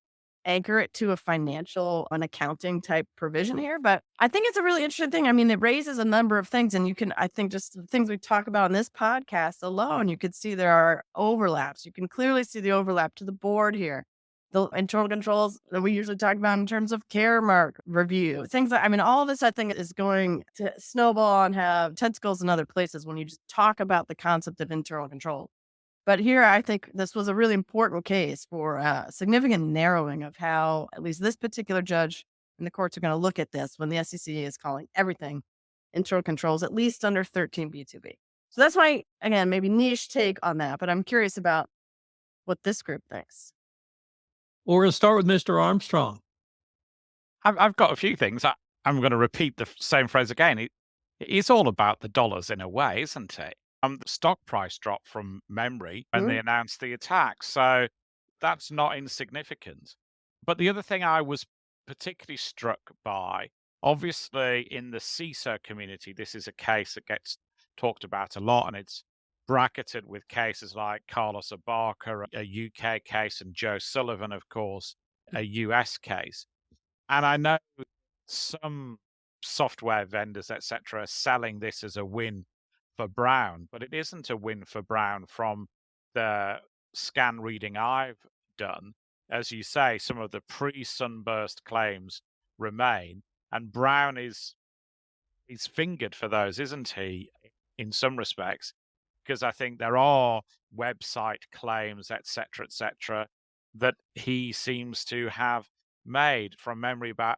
anchor it to a financial and accounting type provision here. But I think it's a really interesting thing. I mean, it raises a number of things, and you can, I think, just the things we talk about in this podcast alone, you could see there are overlaps. You can clearly see the overlap to the board here. The internal controls that we usually talk about in terms of Caremark review, things that, I mean, all of this, I think, is going to snowball and have tentacles in other places when you just talk about the concept of internal control. But here, I think this was a really important case for a significant narrowing of how at least this particular judge and the courts are going to look at this when the SEC is calling everything internal controls, at least under 13B2B. So that's my, again, maybe niche take on that, but I'm curious about what this group thinks. Well, we're going to start with Mr. Armstrong. I've got a few things. I'm going to repeat the same phrase again. It's all about the dollars in a way, isn't it? The stock price dropped from memory when they announced the attack. So that's not insignificant. But the other thing I was particularly struck by, obviously in the CISO community, this is a case that gets talked about a lot, and it's bracketed with cases like Carlos Abarca, a UK case, and Joe Sullivan, of course, a US case. And I know some software vendors, etc., are selling this as a win for Brown, but it isn't a win for Brown from the scan reading I've done. As you say, some of the pre-sunburst claims remain, and Brown is fingered for those, isn't he, in some respects? Because I think there are website claims, etc., that he seems to have made from memory about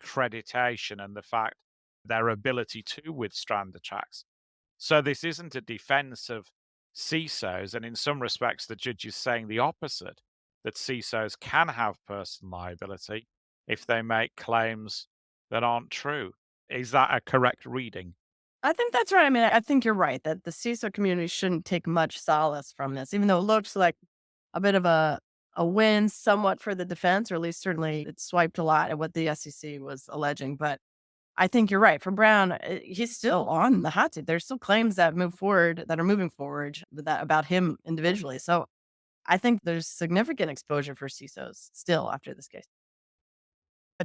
accreditation and the fact their ability to withstand attacks. So this isn't a defense of CISOs, and in some respects, the judge is saying the opposite, that CISOs can have personal liability if they make claims that aren't true. Is that a correct reading? I think that's right. I mean, I think you're right that the CISO community shouldn't take much solace from this, even though it looks like a bit of a win somewhat for the defense, or at least certainly it swiped a lot at what the SEC was alleging. But I think you're right. For Brown, he's still on the hot seat. There's still claims that are moving forward about him individually. So I think there's significant exposure for CISOs still after this case.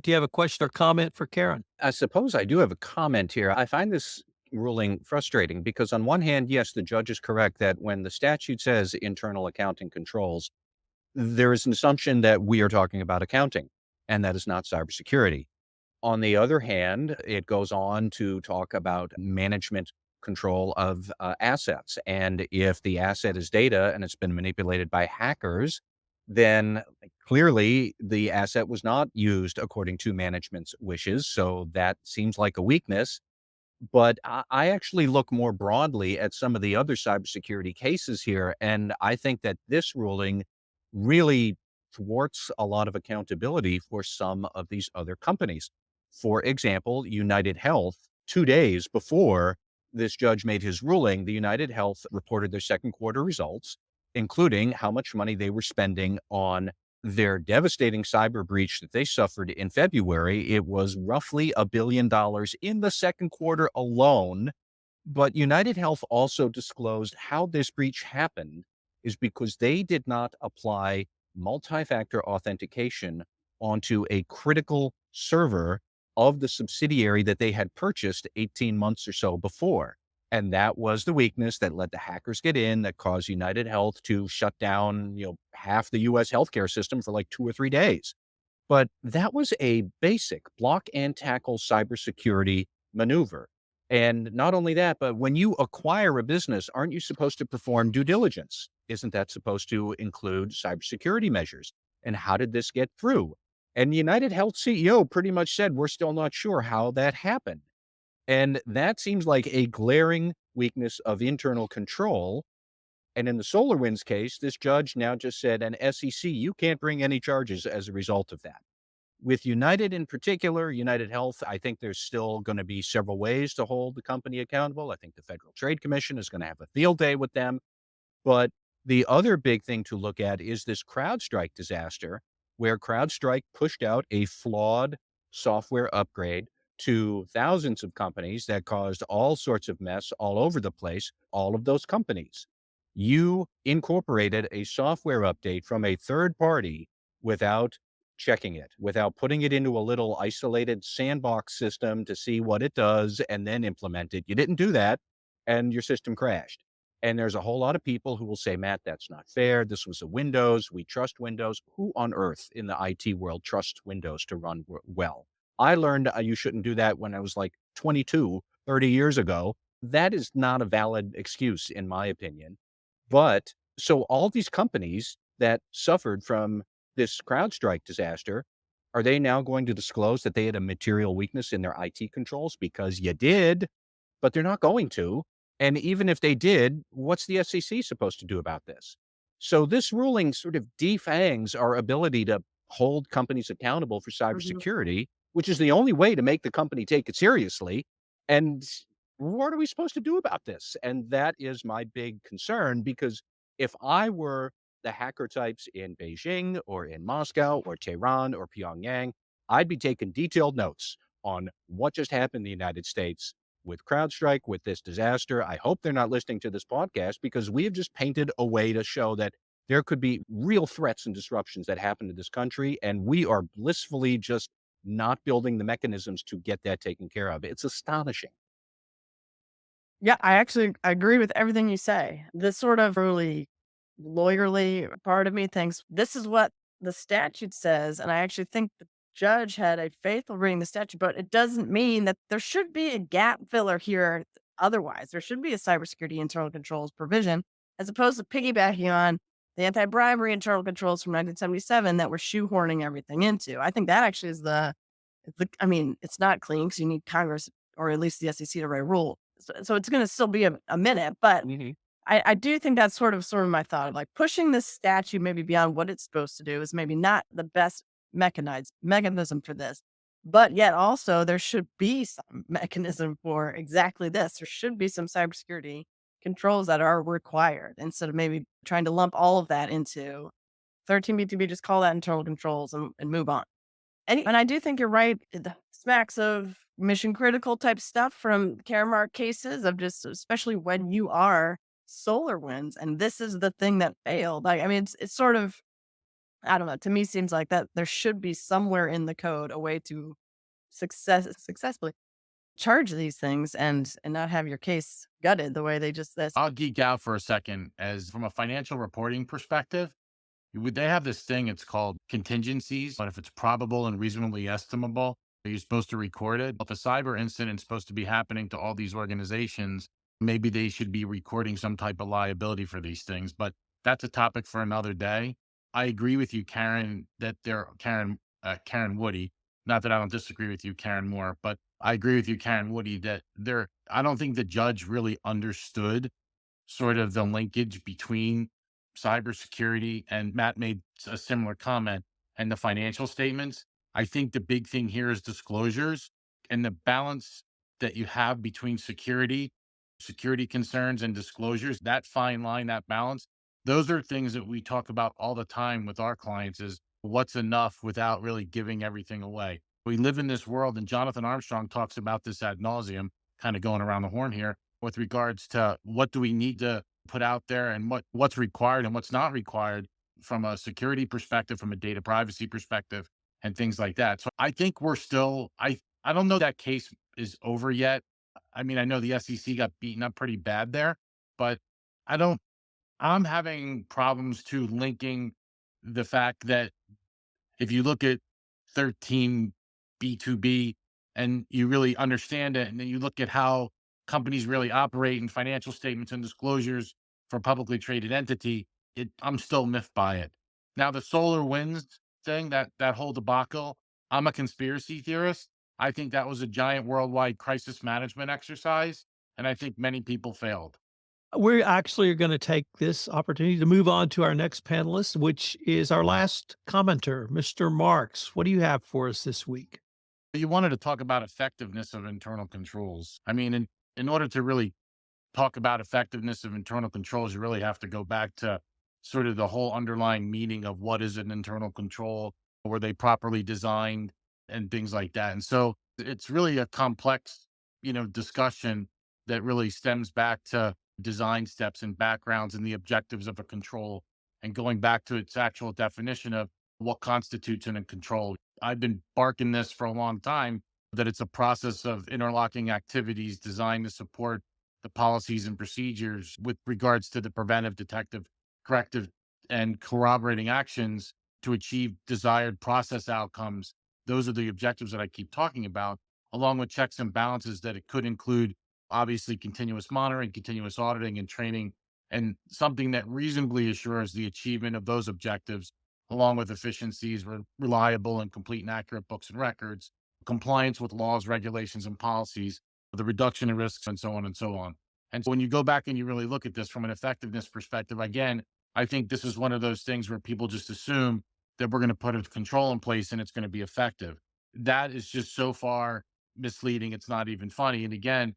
Do you have a question or comment for Karen? I suppose I do have a comment here. I find this ruling frustrating because, on one hand, yes, the judge is correct that when the statute says internal accounting controls, there is an assumption that we are talking about accounting, and that is not cybersecurity. On the other hand, it goes on to talk about management control of assets. And if the asset is data and it's been manipulated by hackers, then clearly the asset was not used according to management's wishes. So that seems like a weakness. But I actually look more broadly at some of the other cybersecurity cases here. And I think that this ruling really thwarts a lot of accountability for some of these other companies. For example, United Health, 2 days before this judge made his ruling, the United Health reported their second quarter results, including how much money they were spending on their devastating cyber breach that they suffered in February. It was roughly $1 billion in the second quarter alone. But United Health also disclosed how this breach happened is because they did not apply multi-factor authentication onto a critical server of the subsidiary that they had purchased 18 months or so before. And that was the weakness that let the hackers get in, that caused United Health to shut down, half the US healthcare system for like 2 or 3 days. But that was a basic block and tackle cybersecurity maneuver. And not only that, but when you acquire a business, aren't you supposed to perform due diligence? Isn't that supposed to include cybersecurity measures? And how did this get through? And United Health CEO pretty much said, we're still not sure how that happened. And that seems like a glaring weakness of internal control. And in the SolarWinds case, this judge now just said, and SEC, you can't bring any charges as a result of that. With United in particular, United Health, I think there's still going to be several ways to hold the company accountable. I think the Federal Trade Commission is going to have a field day with them. But the other big thing to look at is this CrowdStrike disaster, where CrowdStrike pushed out a flawed software upgrade to thousands of companies that caused all sorts of mess all over the place. All of those companies, you incorporated a software update from a third party without checking it, without putting it into a little isolated sandbox system to see what it does and then implement it. You didn't do that, and your system crashed. And there's a whole lot of people who will say, Matt, that's not fair. This was a Windows. We trust Windows. Who on earth in the IT world trusts Windows to run well? I learned you shouldn't do that when I was like 22, 30 years ago. That is not a valid excuse, in my opinion. But so all these companies that suffered from this CrowdStrike disaster, are they now going to disclose that they had a material weakness in their IT controls? Because you did, but they're not going to. And even if they did, what's the SEC supposed to do about this? So this ruling sort of defangs our ability to hold companies accountable for cybersecurity, which is the only way to make the company take it seriously. And what are we supposed to do about this? And that is my big concern, because if I were the hacker types in Beijing or in Moscow or Tehran or Pyongyang, I'd be taking detailed notes on what just happened in the United States with CrowdStrike, with this disaster. I hope they're not listening to this podcast, because we have just painted a way to show that there could be real threats and disruptions that happen to this country, and we are blissfully just not building the mechanisms to get that taken care of. It's astonishing. Yeah, I agree with everything you say. This sort of really lawyerly part of me thinks this is what the statute says. And I actually think the judge had a faithful reading the statute, but it doesn't mean that there should be a gap filler here. Otherwise, there should be a cybersecurity internal controls provision, as opposed to piggybacking on the anti-bribery internal controls from 1977 that we're shoehorning everything into. I think that actually is I mean, it's not clean because you need Congress or at least the SEC to write a rule. So it's going to still be a minute, but I do think that's sort of my thought of like pushing this statute maybe beyond what it's supposed to do is maybe not the best mechanism for this. But yet also there should be some mechanism for exactly this. There should be some cybersecurity controls that are required instead of maybe trying to lump all of that into 13B2B, just call that internal controls and move on. And I do think you're right. It smacks of mission critical type stuff from Caremark cases of just, especially when you are SolarWinds, and this is the thing that failed. Like, I mean, it's sort of, I don't know. To me, seems like that there should be somewhere in the code a way to successfully charge these things and not have your case gutted the way they just this. I'll geek out for a second. As from a financial reporting perspective, they have this thing, it's called contingencies. But if it's probable and reasonably estimable, you're supposed to record it. If a cyber incident is supposed to be happening to all these organizations, maybe they should be recording some type of liability for these things. But that's a topic for another day. I agree with you, Karen, that Karen Woody. Not that I don't disagree with you, Karen Moore, but I agree with you, Karen Woody, that I don't think the judge really understood sort of the linkage between cybersecurity, and Matt made a similar comment, and the financial statements. I think the big thing here is disclosures and the balance that you have between security concerns and disclosures, that fine line, that balance. Those are things that we talk about all the time with our clients is what's enough without really giving everything away. We live in this world, and Jonathan Armstrong talks about this ad nauseum, kind of going around the horn here with regards to what do we need to put out there and what's required and what's not required from a security perspective, from a data privacy perspective, and things like that. So I think we're still, I don't know that case is over yet. I mean, I know the SEC got beaten up pretty bad there, but I don't, I'm having problems too linking the fact that if you look at 13 B2B and you really understand it, and then you look at how companies really operate in financial statements and disclosures for a publicly traded entity, I'm still miffed by it. Now, the solar winds thing, that whole debacle, I'm a conspiracy theorist. I think that was a giant worldwide crisis management exercise, and I think many people failed. We actually are going to take this opportunity to move on to our next panelist, which is our last commenter, Mr. Marks. What do you have for us this week? You wanted to talk about effectiveness of internal controls. I mean, in order to really talk about effectiveness of internal controls, you really have to go back to sort of the whole underlying meaning of what is an internal control, were they properly designed, and things like that. And so it's really a complex, discussion that really stems back to design steps and backgrounds and the objectives of a control, and going back to its actual definition of what constitutes a control. I've been barking this for a long time, that it's a process of interlocking activities designed to support the policies and procedures with regards to the preventive, detective, corrective, and corroborating actions to achieve desired process outcomes. Those are the objectives that I keep talking about, along with checks and balances that it could include, obviously, continuous monitoring, continuous auditing, and training, and something that reasonably assures the achievement of those objectives, along with efficiencies, reliable and complete and accurate books and records, compliance with laws, regulations, and policies, the reduction in risks, and so on and so on. And so when you go back and you really look at this from an effectiveness perspective, again, I think this is one of those things where people just assume that we're going to put a control in place and it's going to be effective. That is just so far misleading. It's not even funny. And again,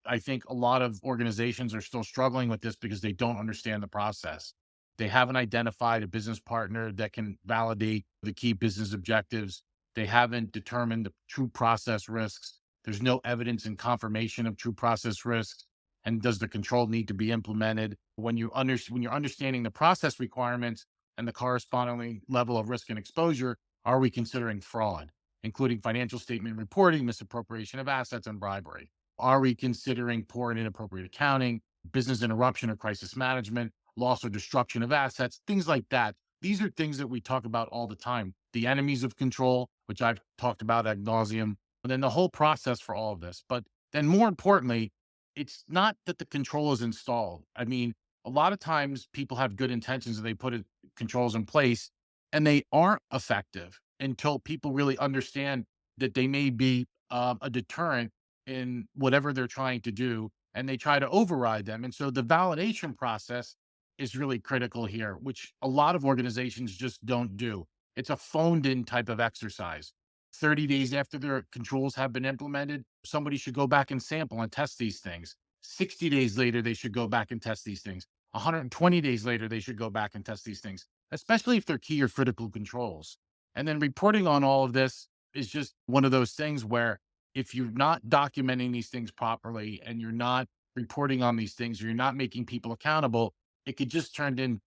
I think a lot of organizations are still struggling with this because they don't understand the process. They haven't identified a business partner that can validate the key business objectives. They haven't determined the true process risks. There's no evidence and confirmation of true process risks. And does the control need to be implemented? When you're understanding the process requirements and the corresponding level of risk and exposure, are we considering fraud, including financial statement reporting, misappropriation of assets, and bribery? Are we considering poor and inappropriate accounting, business interruption or crisis management, loss or destruction of assets, things like that? These are things that we talk about all the time. The enemies of control, which I've talked about ad nauseum, and then the whole process for all of this. But then more importantly, it's not that the control is installed. I mean, a lot of times people have good intentions and they put controls in place and they aren't effective until people really understand that they may be a deterrent in whatever they're trying to do, and they try to override them. And so the validation process is really critical here, which a lot of organizations just don't do. It's a phoned in type of exercise. 30 days after their controls have been implemented, somebody should go back and sample and test these things. 60 days later, they should go back and test these things. 120 days later, they should go back and test these things, especially if they're key or critical controls. And then reporting on all of this is just one of those things where if you're not documenting these things properly and you're not reporting on these things, or you're not making people accountable, it could just can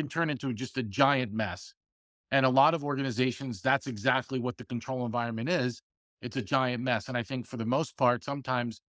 turn into just a giant mess. And a lot of organizations, that's exactly what the control environment is. It's a giant mess. And I think for the most part, sometimes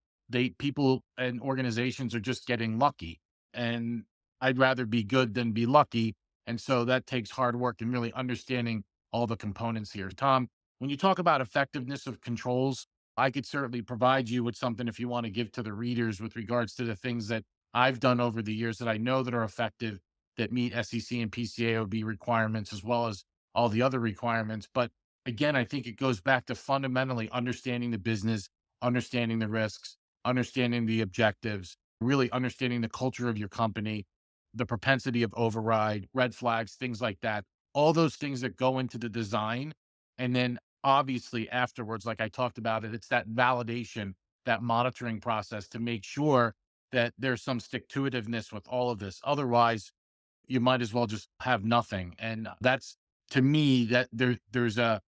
people and organizations are just getting lucky. And I'd rather be good than be lucky. And so that takes hard work and really understanding all the components here. Tom, when you talk about effectiveness of controls, I could certainly provide you with something if you want to give to the readers with regards to the things that I've done over the years that I know that are effective, that meet SEC and PCAOB requirements, as well as all the other requirements. But again, I think it goes back to fundamentally understanding the business, understanding the risks, understanding the objectives, really understanding the culture of your company, the propensity of override, red flags, things like that. All those things that go into the design. And then obviously afterwards, like I talked about it, it's that validation, that monitoring process to make sure that there's some stick to itiveness with all of this. Otherwise, you might as well just have nothing. And that's, to me, that there's a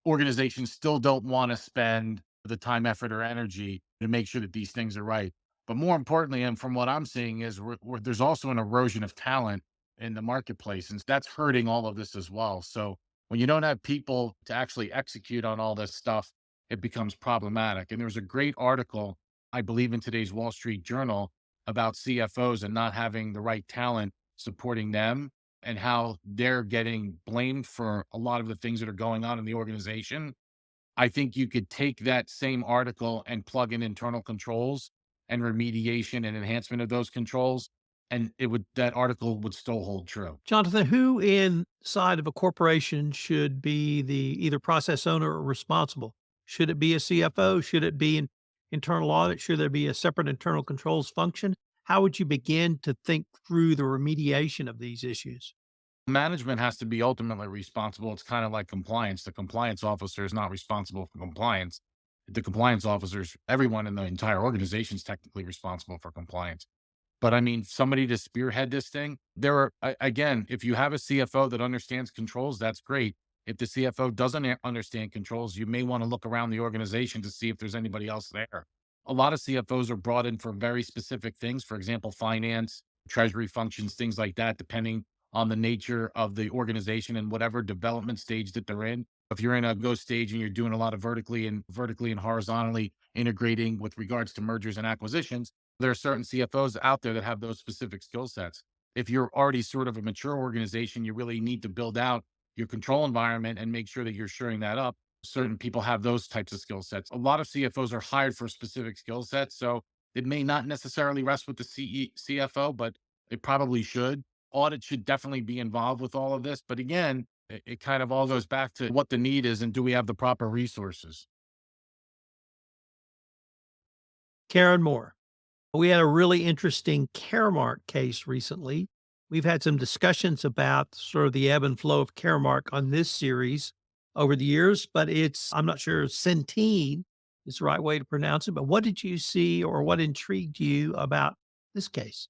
organizations still don't want to spend the time, effort, or energy to make sure that these things are right. But more importantly, and from what I'm seeing, is there's also an erosion of talent in the marketplace, and that's hurting all of this as well. So when you don't have people to actually execute on all this stuff, it becomes problematic. And there's a great article, I believe, in today's Wall Street Journal about CFOs and not having the right talent supporting them, and how they're getting blamed for a lot of the things that are going on in the organization. I think you could take that same article and plug in internal controls and remediation and enhancement of those controls, and that article would still hold true. Jonathan, who inside of a corporation should be the either process owner or responsible? Should it be a CFO? Should it be an internal audit? Should there be a separate internal controls function? How would you begin to think through the remediation of these issues? Management has to be ultimately responsible. It's kind of like compliance. The compliance officer is not responsible for compliance. The compliance officers, everyone in the entire organization is technically responsible for compliance. But I mean, somebody to spearhead this thing, again, if you have a CFO that understands controls, that's great. If the CFO doesn't understand controls, you may want to look around the organization to see if there's anybody else there. A lot of CFOs are brought in for very specific things, for example, finance, treasury functions, things like that, depending on the nature of the organization and whatever development stage that they're in. If you're in a go stage and you're doing a lot of vertically and horizontally integrating with regards to mergers and acquisitions, there are certain CFOs out there that have those specific skill sets. If you're already sort of a mature organization, you really need to build out your control environment and make sure that you're shoring that up. Certain people have those types of skill sets. A lot of CFOs are hired for specific skill sets. So it may not necessarily rest with the CFO, but it probably should. Audit should definitely be involved with all of this. But again, it kind of all goes back to what the need is and do we have the proper resources? Karen Moore. We had a really interesting Caremark case recently. We've had some discussions about sort of the ebb and flow of Caremark on this series over the years, but I'm not sure Centene is the right way to pronounce it. But what did you see or what intrigued you about this case?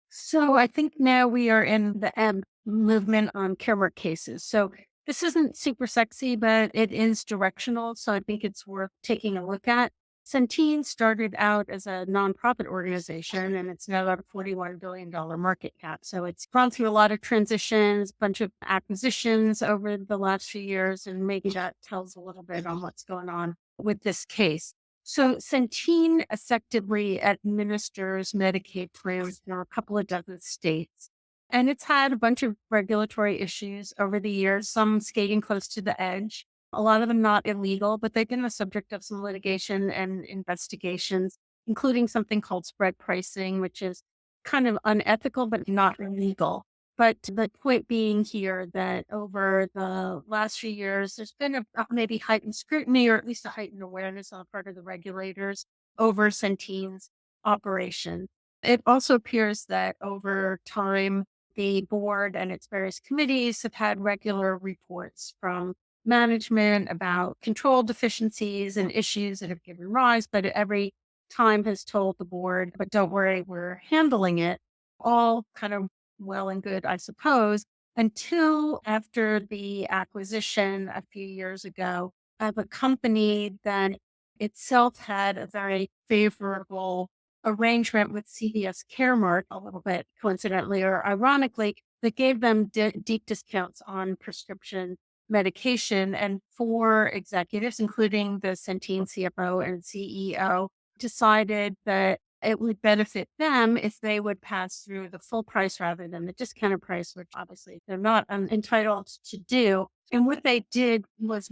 So I think now we are in the movement on Caremark cases. So this isn't super sexy, but it is directional. So I think it's worth taking a look at. Centene started out as a nonprofit organization, and it's now got a $41 billion market cap. So it's gone through a lot of transitions, a bunch of acquisitions over the last few years, and maybe that tells a little bit on what's going on with this case. So Centene effectively administers Medicaid plans in a couple of dozen states. And it's had a bunch of regulatory issues over the years, some skating close to the edge, a lot of them not illegal, but they've been the subject of some litigation and investigations, including something called spread pricing, which is kind of unethical, but not illegal. But the point being here that over the last few years, there's been a maybe heightened scrutiny or at least a heightened awareness on the part of the regulators over Centene's operation. It also appears that over time, the board and its various committees have had regular reports from management about control deficiencies and issues that have given rise, but every time has told the board, but don't worry, we're handling it. All kind of well and good, I suppose, until after the acquisition a few years ago of a company that itself had a very favorable arrangement with CVS Caremark, a little bit coincidentally or ironically, that gave them deep discounts on prescription medication. And four executives, including the Centene CFO and CEO, decided that it would benefit them if they would pass through the full price rather than the discounted price, which obviously they're not entitled to do. And what they did was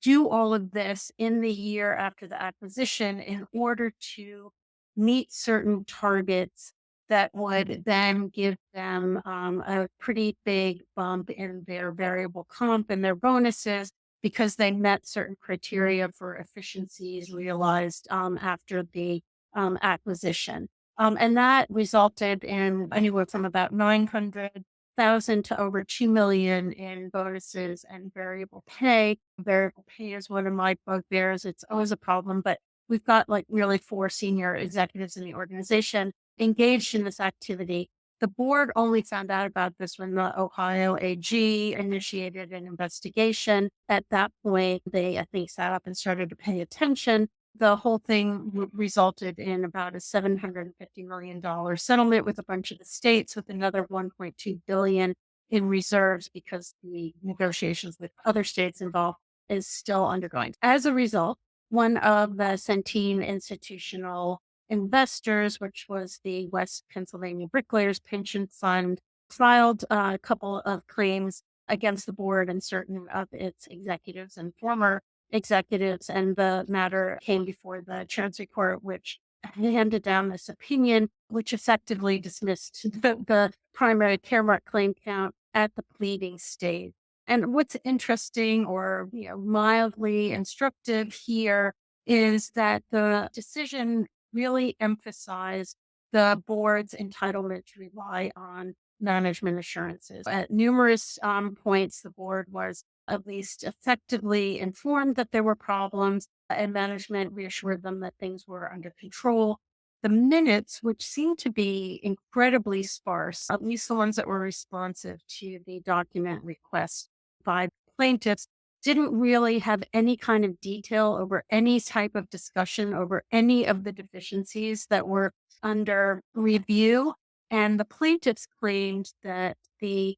do all of this in the year after the acquisition in order to meet certain targets that would then give them a pretty big bump in their variable comp and their bonuses because they met certain criteria for efficiencies realized after the acquisition. And that resulted in anywhere from about 900,000 to over 2 million in bonuses and variable pay. Variable pay is one of my bugbears. It's always a problem, but we've got like really four senior executives in the organization engaged in this activity. The board only found out about this when the Ohio AG initiated an investigation. At that point, they, I think, sat up and started to pay attention. The whole thing resulted in about a $750 million settlement with a bunch of the states, with another $1.2 billion in reserves because the negotiations with other states involved is still undergoing. As a result, one of the Centene institutional investors, which was the West Pennsylvania Bricklayers Pension Fund, filed a couple of claims against the board and certain of its executives and former executives. And the matter came before the Chancery Court, which handed down this opinion, which effectively dismissed the primary Caremark claim count at the pleading stage. And what's interesting or mildly instructive here is that the decision really emphasized the board's entitlement to rely on management assurances. At numerous points, the board was at least effectively informed that there were problems, and management reassured them that things were under control. The minutes, which seemed to be incredibly sparse, at least the ones that were responsive to the document request by plaintiffs, didn't really have any kind of detail over any type of discussion over any of the deficiencies that were under review. And the plaintiffs claimed that the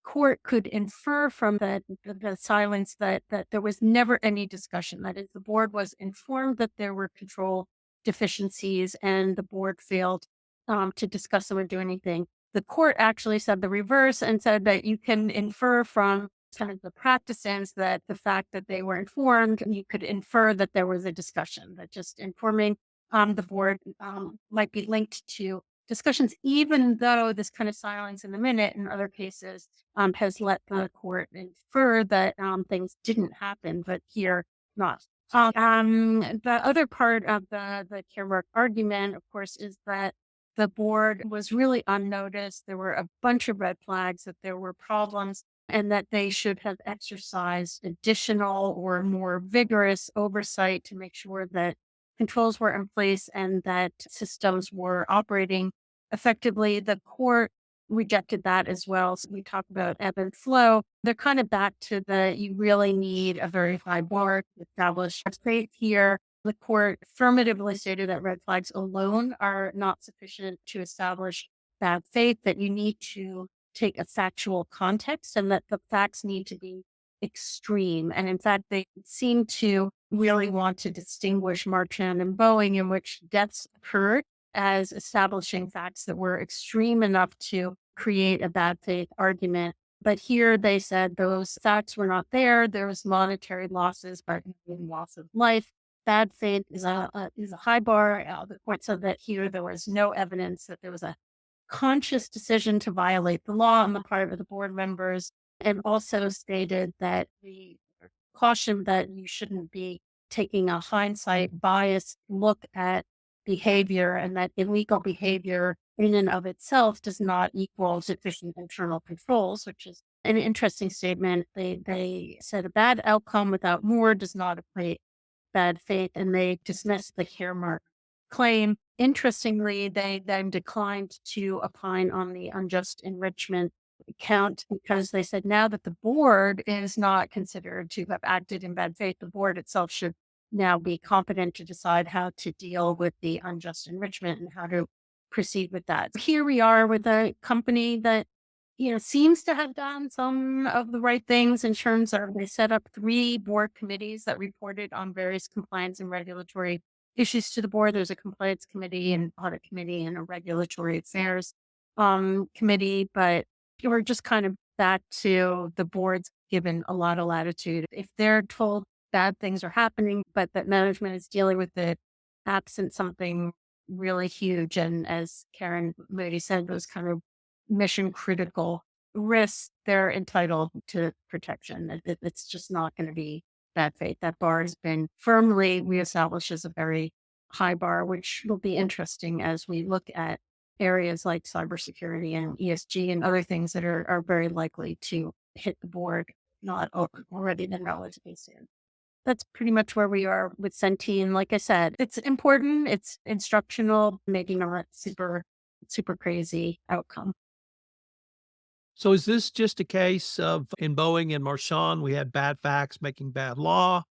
court could infer from the silence that there was never any discussion. That is, the board was informed that there were control deficiencies and the board failed to discuss them or do anything. The court actually said the reverse and said that you can infer from kind of the practice ends that the fact that they were informed, you could infer that there was a discussion, that just informing the board might be linked to discussions, even though this kind of silence in the minute in other cases has let the court infer that things didn't happen, but here not. The other part of the Caremark argument, of course, is that the board was really unnoticed. There were a bunch of red flags that there were problems and that they should have exercised additional or more vigorous oversight to make sure that controls were in place and that systems were operating effectively. The court rejected that as well. So we talk about ebb and flow. They're kind of back to you really need a very high bar to establish faith here. The court affirmatively stated that red flags alone are not sufficient to establish bad faith, that you need to take a factual context and that the facts need to be extreme. And in fact, they seem to really want to distinguish Marchand and Boeing, in which deaths occurred, as establishing facts that were extreme enough to create a bad faith argument. But here they said those facts were not there. There was monetary losses, but loss of life. Bad faith is a high bar. The court said that here there was no evidence that there was a conscious decision to violate the law on the part of the board members, and also stated that the caution that you shouldn't be taking a hindsight biased look at behavior, and that illegal behavior in and of itself does not equal sufficient internal controls, which is an interesting statement. They said a bad outcome without more does not equate bad faith, and they dismissed the Caremark claim. Interestingly, they then declined to opine on the unjust enrichment count because they said now that the board is not considered to have acted in bad faith, the board itself should now be competent to decide how to deal with the unjust enrichment and how to proceed with that. Here we are with a company that, seems to have done some of the right things in terms of they set up 3 board committees that reported on various compliance and regulatory issues to the board. There's a compliance committee, an audit committee, and a regulatory affairs committee. But we're just kind of back to the board's given a lot of latitude. If they're told bad things are happening, but that management is dealing with it, absent something really huge, and as Karen Moody said, those kind of mission critical risks, they're entitled to protection. It's just not going to be bad faith. That bar has been firmly reestablished as a very high bar, which will be interesting as we look at areas like cybersecurity and ESG and other things that are very likely to hit the board, not already then relatively soon. That's pretty much where we are with Centene. Like I said, it's important, it's instructional, maybe not super crazy outcome. So is this just a case of in Boeing and Marchand, we had bad facts making bad law?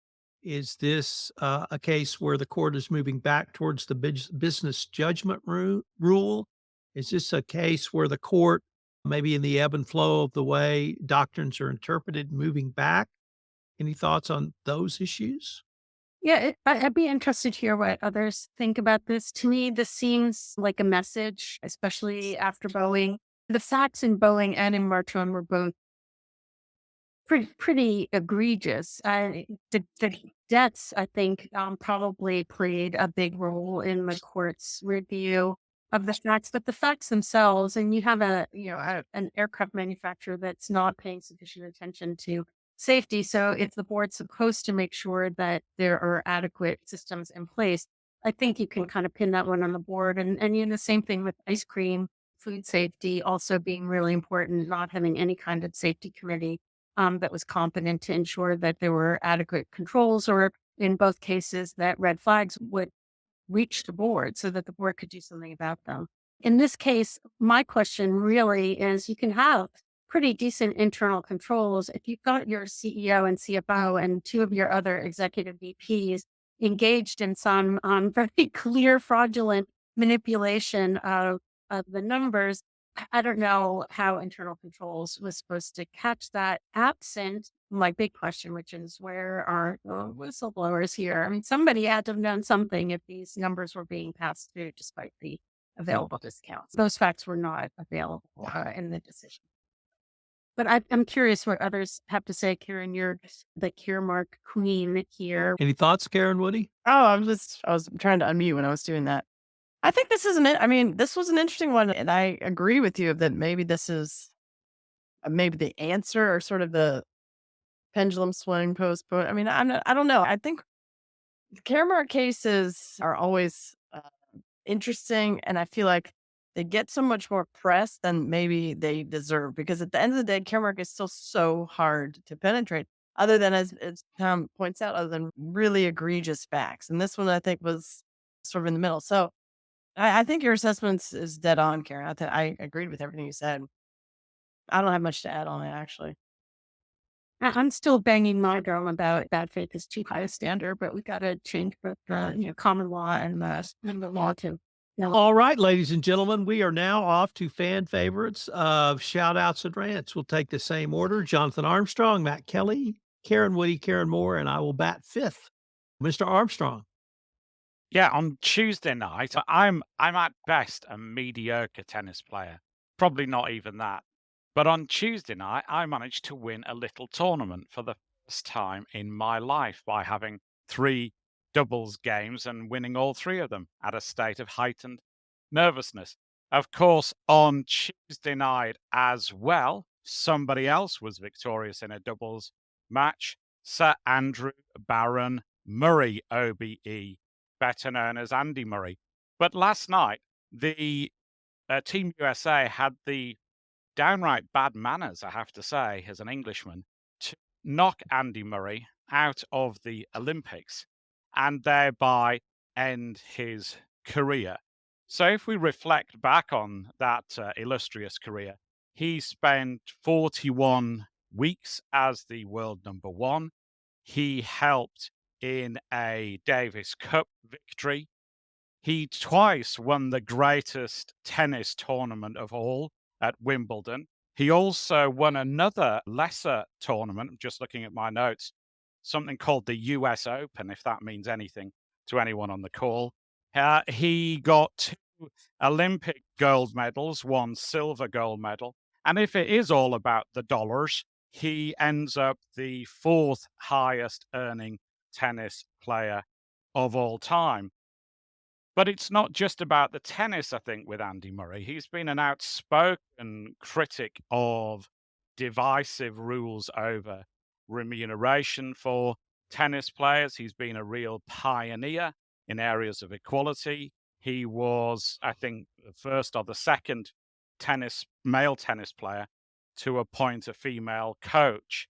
Is this a case where the court is moving back towards the business judgment rule? Is this a case where the court, maybe in the ebb and flow of the way doctrines are interpreted, moving back? Any thoughts on those issues? Yeah, I'd be interested to hear what others think about this. To me, this seems like a message, especially after Boeing. The facts in Boeing and in Marchand were both pretty egregious. The debts, I think, probably played a big role in the court's review of the facts, but the facts themselves, and you have an aircraft manufacturer that's not paying sufficient attention to safety. So if the board's supposed to make sure that there are adequate systems in place, I think you can kind of pin that one on the board. And the same thing with ice cream, food safety also being really important, not having any kind of safety committee that was competent to ensure that there were adequate controls, or in both cases, that red flags would reach the board so that the board could do something about them. In this case, my question really is you can have pretty decent internal controls if you've got your CEO and CFO and 2 of your other executive VPs engaged in some very clear fraudulent manipulation of the numbers. I don't know how internal controls was supposed to catch that, absent my big question, which is where are the whistleblowers here? I mean, somebody had to have done something if these numbers were being passed through despite the available discounts. Those facts were not available in the decision. But I'm curious what others have to say. Karen, you're the Caremark queen here. Any thoughts, Karen Woody? Oh, I was trying to unmute when I was doing that. I think this isn't it. I mean, this was an interesting one, and I agree with you that maybe this is maybe the answer or sort of the pendulum swing postpone. I mean, I don't know. I think the Caremark cases are always interesting, and I feel like they get so much more press than maybe they deserve, because at the end of the day, Caremark is still so hard to penetrate. Other than, as Tom points out, other than really egregious facts, and this one I think was sort of in the middle. So I think your assessment is dead on, Karen. I agreed with everything you said. I don't have much to add on it, actually. I'm still banging my drum about bad faith is too high a standard, but we got to change both common law and the law too. All right, ladies and gentlemen, we are now off to fan favorites of shout outs and rants. We'll take the same order. Jonathan Armstrong, Matt Kelly, Karen Woody, Karen Moore, and I will bat fifth. Mr. Armstrong. Yeah, on Tuesday night, I'm at best a mediocre tennis player. Probably not even that. But on Tuesday night, I managed to win a little tournament for the first time in my life by having 3 doubles games and winning all 3 of them at a state of heightened nervousness. Of course, on Tuesday night as well, somebody else was victorious in a doubles match. Sir Andrew Barron Murray, OBE, better known as Andy Murray. But last night, the Team USA had the downright bad manners, I have to say, as an Englishman, to knock Andy Murray out of the Olympics and thereby end his career. So if we reflect back on that illustrious career, he spent 41 weeks as the world number 1. He helped in a Davis Cup victory. He twice won the greatest tennis tournament of all at Wimbledon. He also won another lesser tournament, I'm just looking at my notes, something called the US Open, if that means anything to anyone on the call. He got 2 Olympic gold medals, 1 silver gold medal. And if it is all about the dollars, he ends up the 4th highest earning tennis player of all time. But it's not just about the tennis, I think, with Andy Murray. He's been an outspoken critic of divisive rules over remuneration for tennis players. He's been a real pioneer in areas of equality. He was, I think, the first or the second male tennis player to appoint a female coach.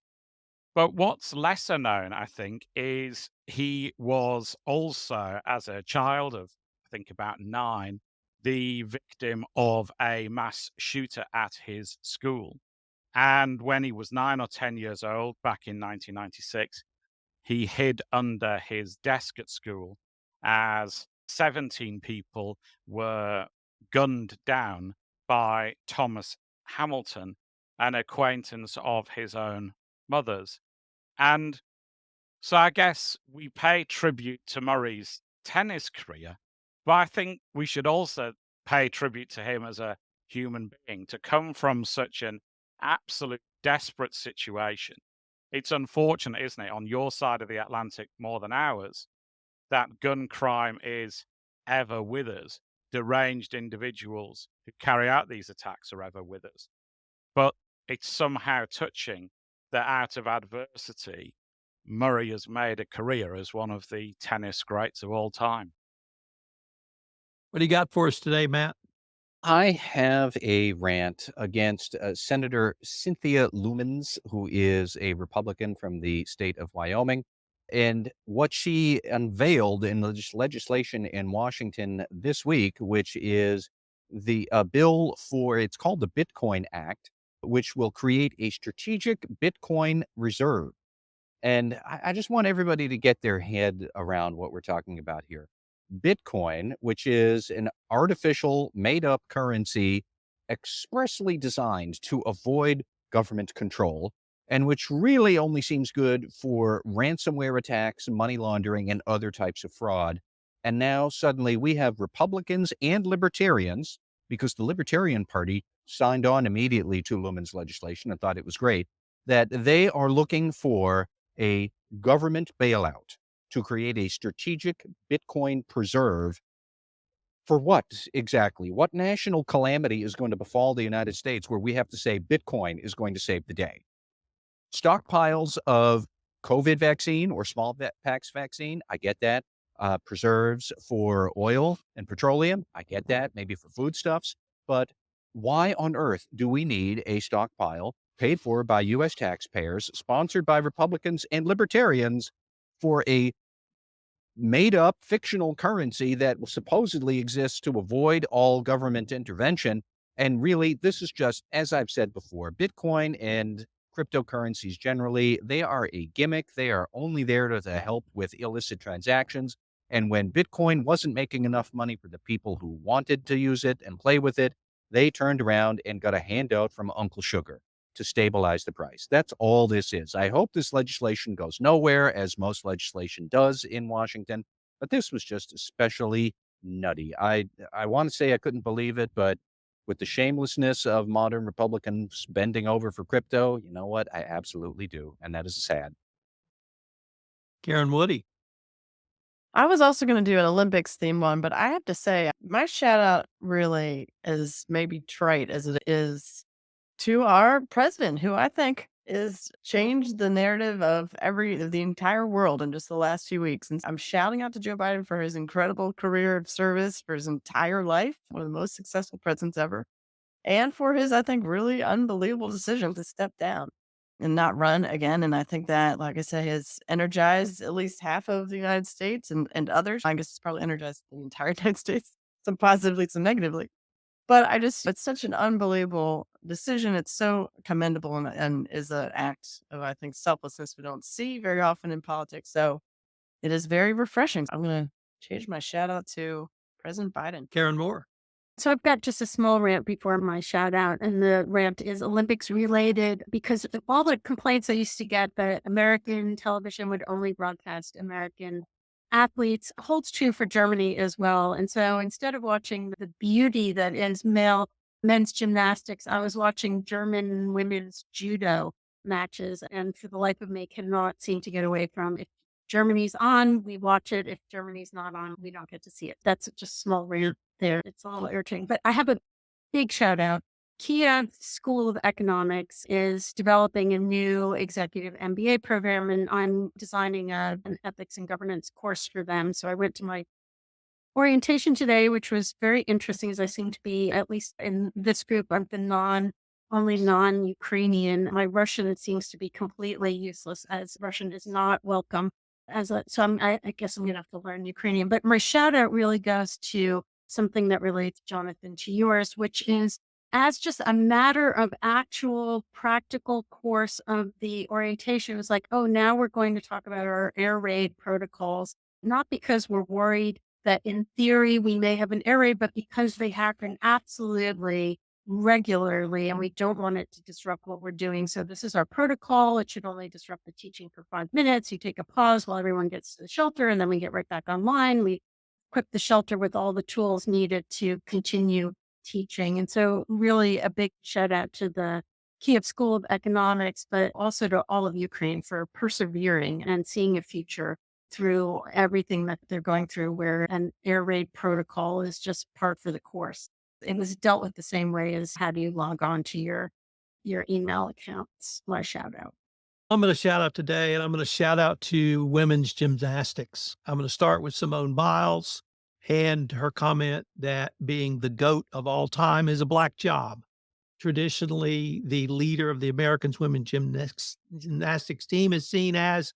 But what's lesser known, I think, is he was also, as a child of, I think, about 9, the victim of a mass shooter at his school. And when he was 9 or 10 years old, back in 1996, he hid under his desk at school as 17 people were gunned down by Thomas Hamilton, an acquaintance of his own mother's. And so I guess we pay tribute to Murray's tennis career, but I think we should also pay tribute to him as a human being to come from such an absolute desperate situation. It's unfortunate, isn't it, on your side of the Atlantic more than ours, that gun crime is ever with us. Deranged individuals who carry out these attacks are ever with us. But it's somehow touching that out of adversity, Murray has made a career as one of the tennis greats of all time. What do you got for us today, Matt? I have a rant against Senator Cynthia Lummis, who is a Republican from the state of Wyoming, and what she unveiled in legislation in Washington this week, which is the bill for, it's called the Bitcoin Act, which will create a strategic Bitcoin reserve. And I just want everybody to get their head around what we're talking about here. Bitcoin, which is an artificial made up currency expressly designed to avoid government control, and which really only seems good for ransomware attacks, money laundering, and other types of fraud. And now suddenly we have Republicans and libertarians, because the Libertarian Party signed on immediately to Lumen's legislation and thought it was great, that they are looking for a government bailout to create a strategic Bitcoin preserve. For what exactly? What national calamity is going to befall the United States where we have to say Bitcoin is going to save the day? Stockpiles of COVID vaccine or smallpox vaccine, I get that. Preserves for oil and petroleum, I get that. Maybe for foodstuffs. But why on earth do we need a stockpile paid for by U.S. taxpayers, sponsored by Republicans and libertarians, for a made up fictional currency that supposedly exists to avoid all government intervention? And really, this is just, as I've said before, Bitcoin and cryptocurrencies generally, they are a gimmick. They are only there to help with illicit transactions. And when Bitcoin wasn't making enough money for the people who wanted to use it and play with it, they turned around and got a handout from Uncle Sugar to stabilize the price. That's all this is. I hope this legislation goes nowhere, as most legislation does in Washington, but this was just especially nutty. I want to say I couldn't believe it, but with the shamelessness of modern Republicans bending over for crypto, you know what? I absolutely do, and that is sad. Karen Woody. I was also going to do an Olympics theme one, but I have to say, my shout out really is maybe trite as it is to our president, who I think is changed the narrative of the entire world in just the last few weeks. And I'm shouting out to Joe Biden for his incredible career of service for his entire life, one of the most successful presidents ever, and for his, I think, really unbelievable decision to step down and not run again. And I think that, like I say, has energized at least half of the United States and others. I guess it's probably energized the entire United States, some positively, some negatively. But it's such an unbelievable decision. It's so commendable and is an act of, I think, selflessness we don't see very often in politics. So it is very refreshing. I'm going to change my shout out to President Biden. Karen Moore. So I've got just a small rant before my shout out, and the rant is Olympics related because of all the complaints I used to get that American television would only broadcast American athletes holds true for Germany as well. And so instead of watching the beauty that is men's gymnastics, I was watching German women's judo matches, and for the life of me cannot seem to get away from it. Germany's on, we watch it. If Germany's not on, we don't get to see it. That's just a small rant there. It's a little irritating, but I have a big shout out. Kia School of Economics is developing a new executive MBA program, and I'm designing an ethics and governance course for them. So I went to my orientation today, which was very interesting, as I seem to be, at least in this group, I'm the only non-Ukrainian. My Russian seems to be completely useless, as Russian is not welcome. I guess I'm going to have to learn Ukrainian. But my shout out really goes to something that relates, Jonathan, to yours, which is as just a matter of actual practical course of the orientation. It was like, oh, now we're going to talk about our air raid protocols, not because we're worried that in theory we may have an air raid, but because they happen absolutely regularly and we don't want it to disrupt what we're doing. So this is our protocol. It should only disrupt the teaching for 5 minutes. You take a pause while everyone gets to the shelter, and then we get right back online. We equip the shelter with all the tools needed to continue teaching. And so really a big shout out to the Kiev School of Economics, but also to all of Ukraine for persevering and seeing a future through everything that they're going through, where an air raid protocol is just part for the course. It was dealt with the same way as how do you log on to your email accounts. My shout out. I'm going to shout out today, and I'm going to shout out to women's gymnastics. I'm going to start with Simone Biles and her comment that being the GOAT of all time is a black job. Traditionally, the leader of the Americans women's gymnastics team is seen as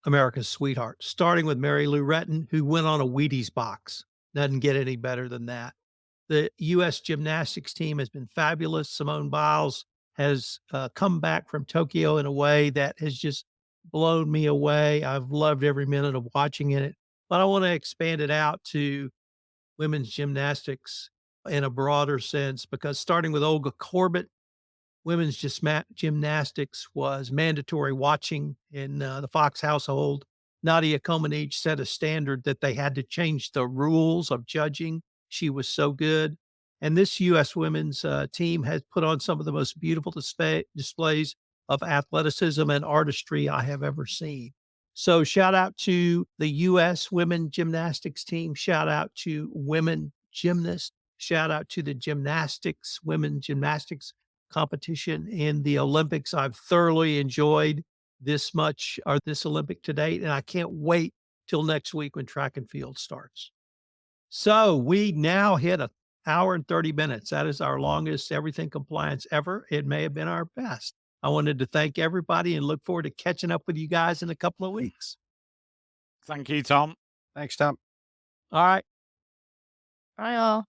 America's sweetheart, starting with Mary Lou Retton, who went on a Wheaties box. Doesn't get any better than that. The U.S. gymnastics team has been fabulous. Simone Biles has come back from Tokyo in a way that has just blown me away. I've loved every minute of watching it, but I want to expand it out to women's gymnastics in a broader sense, because starting with Olga Korbut, women's gymnastics was mandatory watching in the Fox household. Nadia Comaneci set a standard that they had to change the rules of judging. She was so good. And this U.S. women's team has put on some of the most beautiful displays of athleticism and artistry I have ever seen. So shout out to the U.S. women gymnastics team. Shout out to women gymnasts. Shout out to the women gymnastics competition in the Olympics. I've thoroughly enjoyed this Olympic to date, and I can't wait till next week when track and field starts. So we now hit an hour and 30 minutes. That is our longest everything compliance ever. It may have been our best. I wanted to thank everybody and look forward to catching up with you guys in a couple of weeks. Thank you, Tom. Thanks, Tom. All right. Bye, all.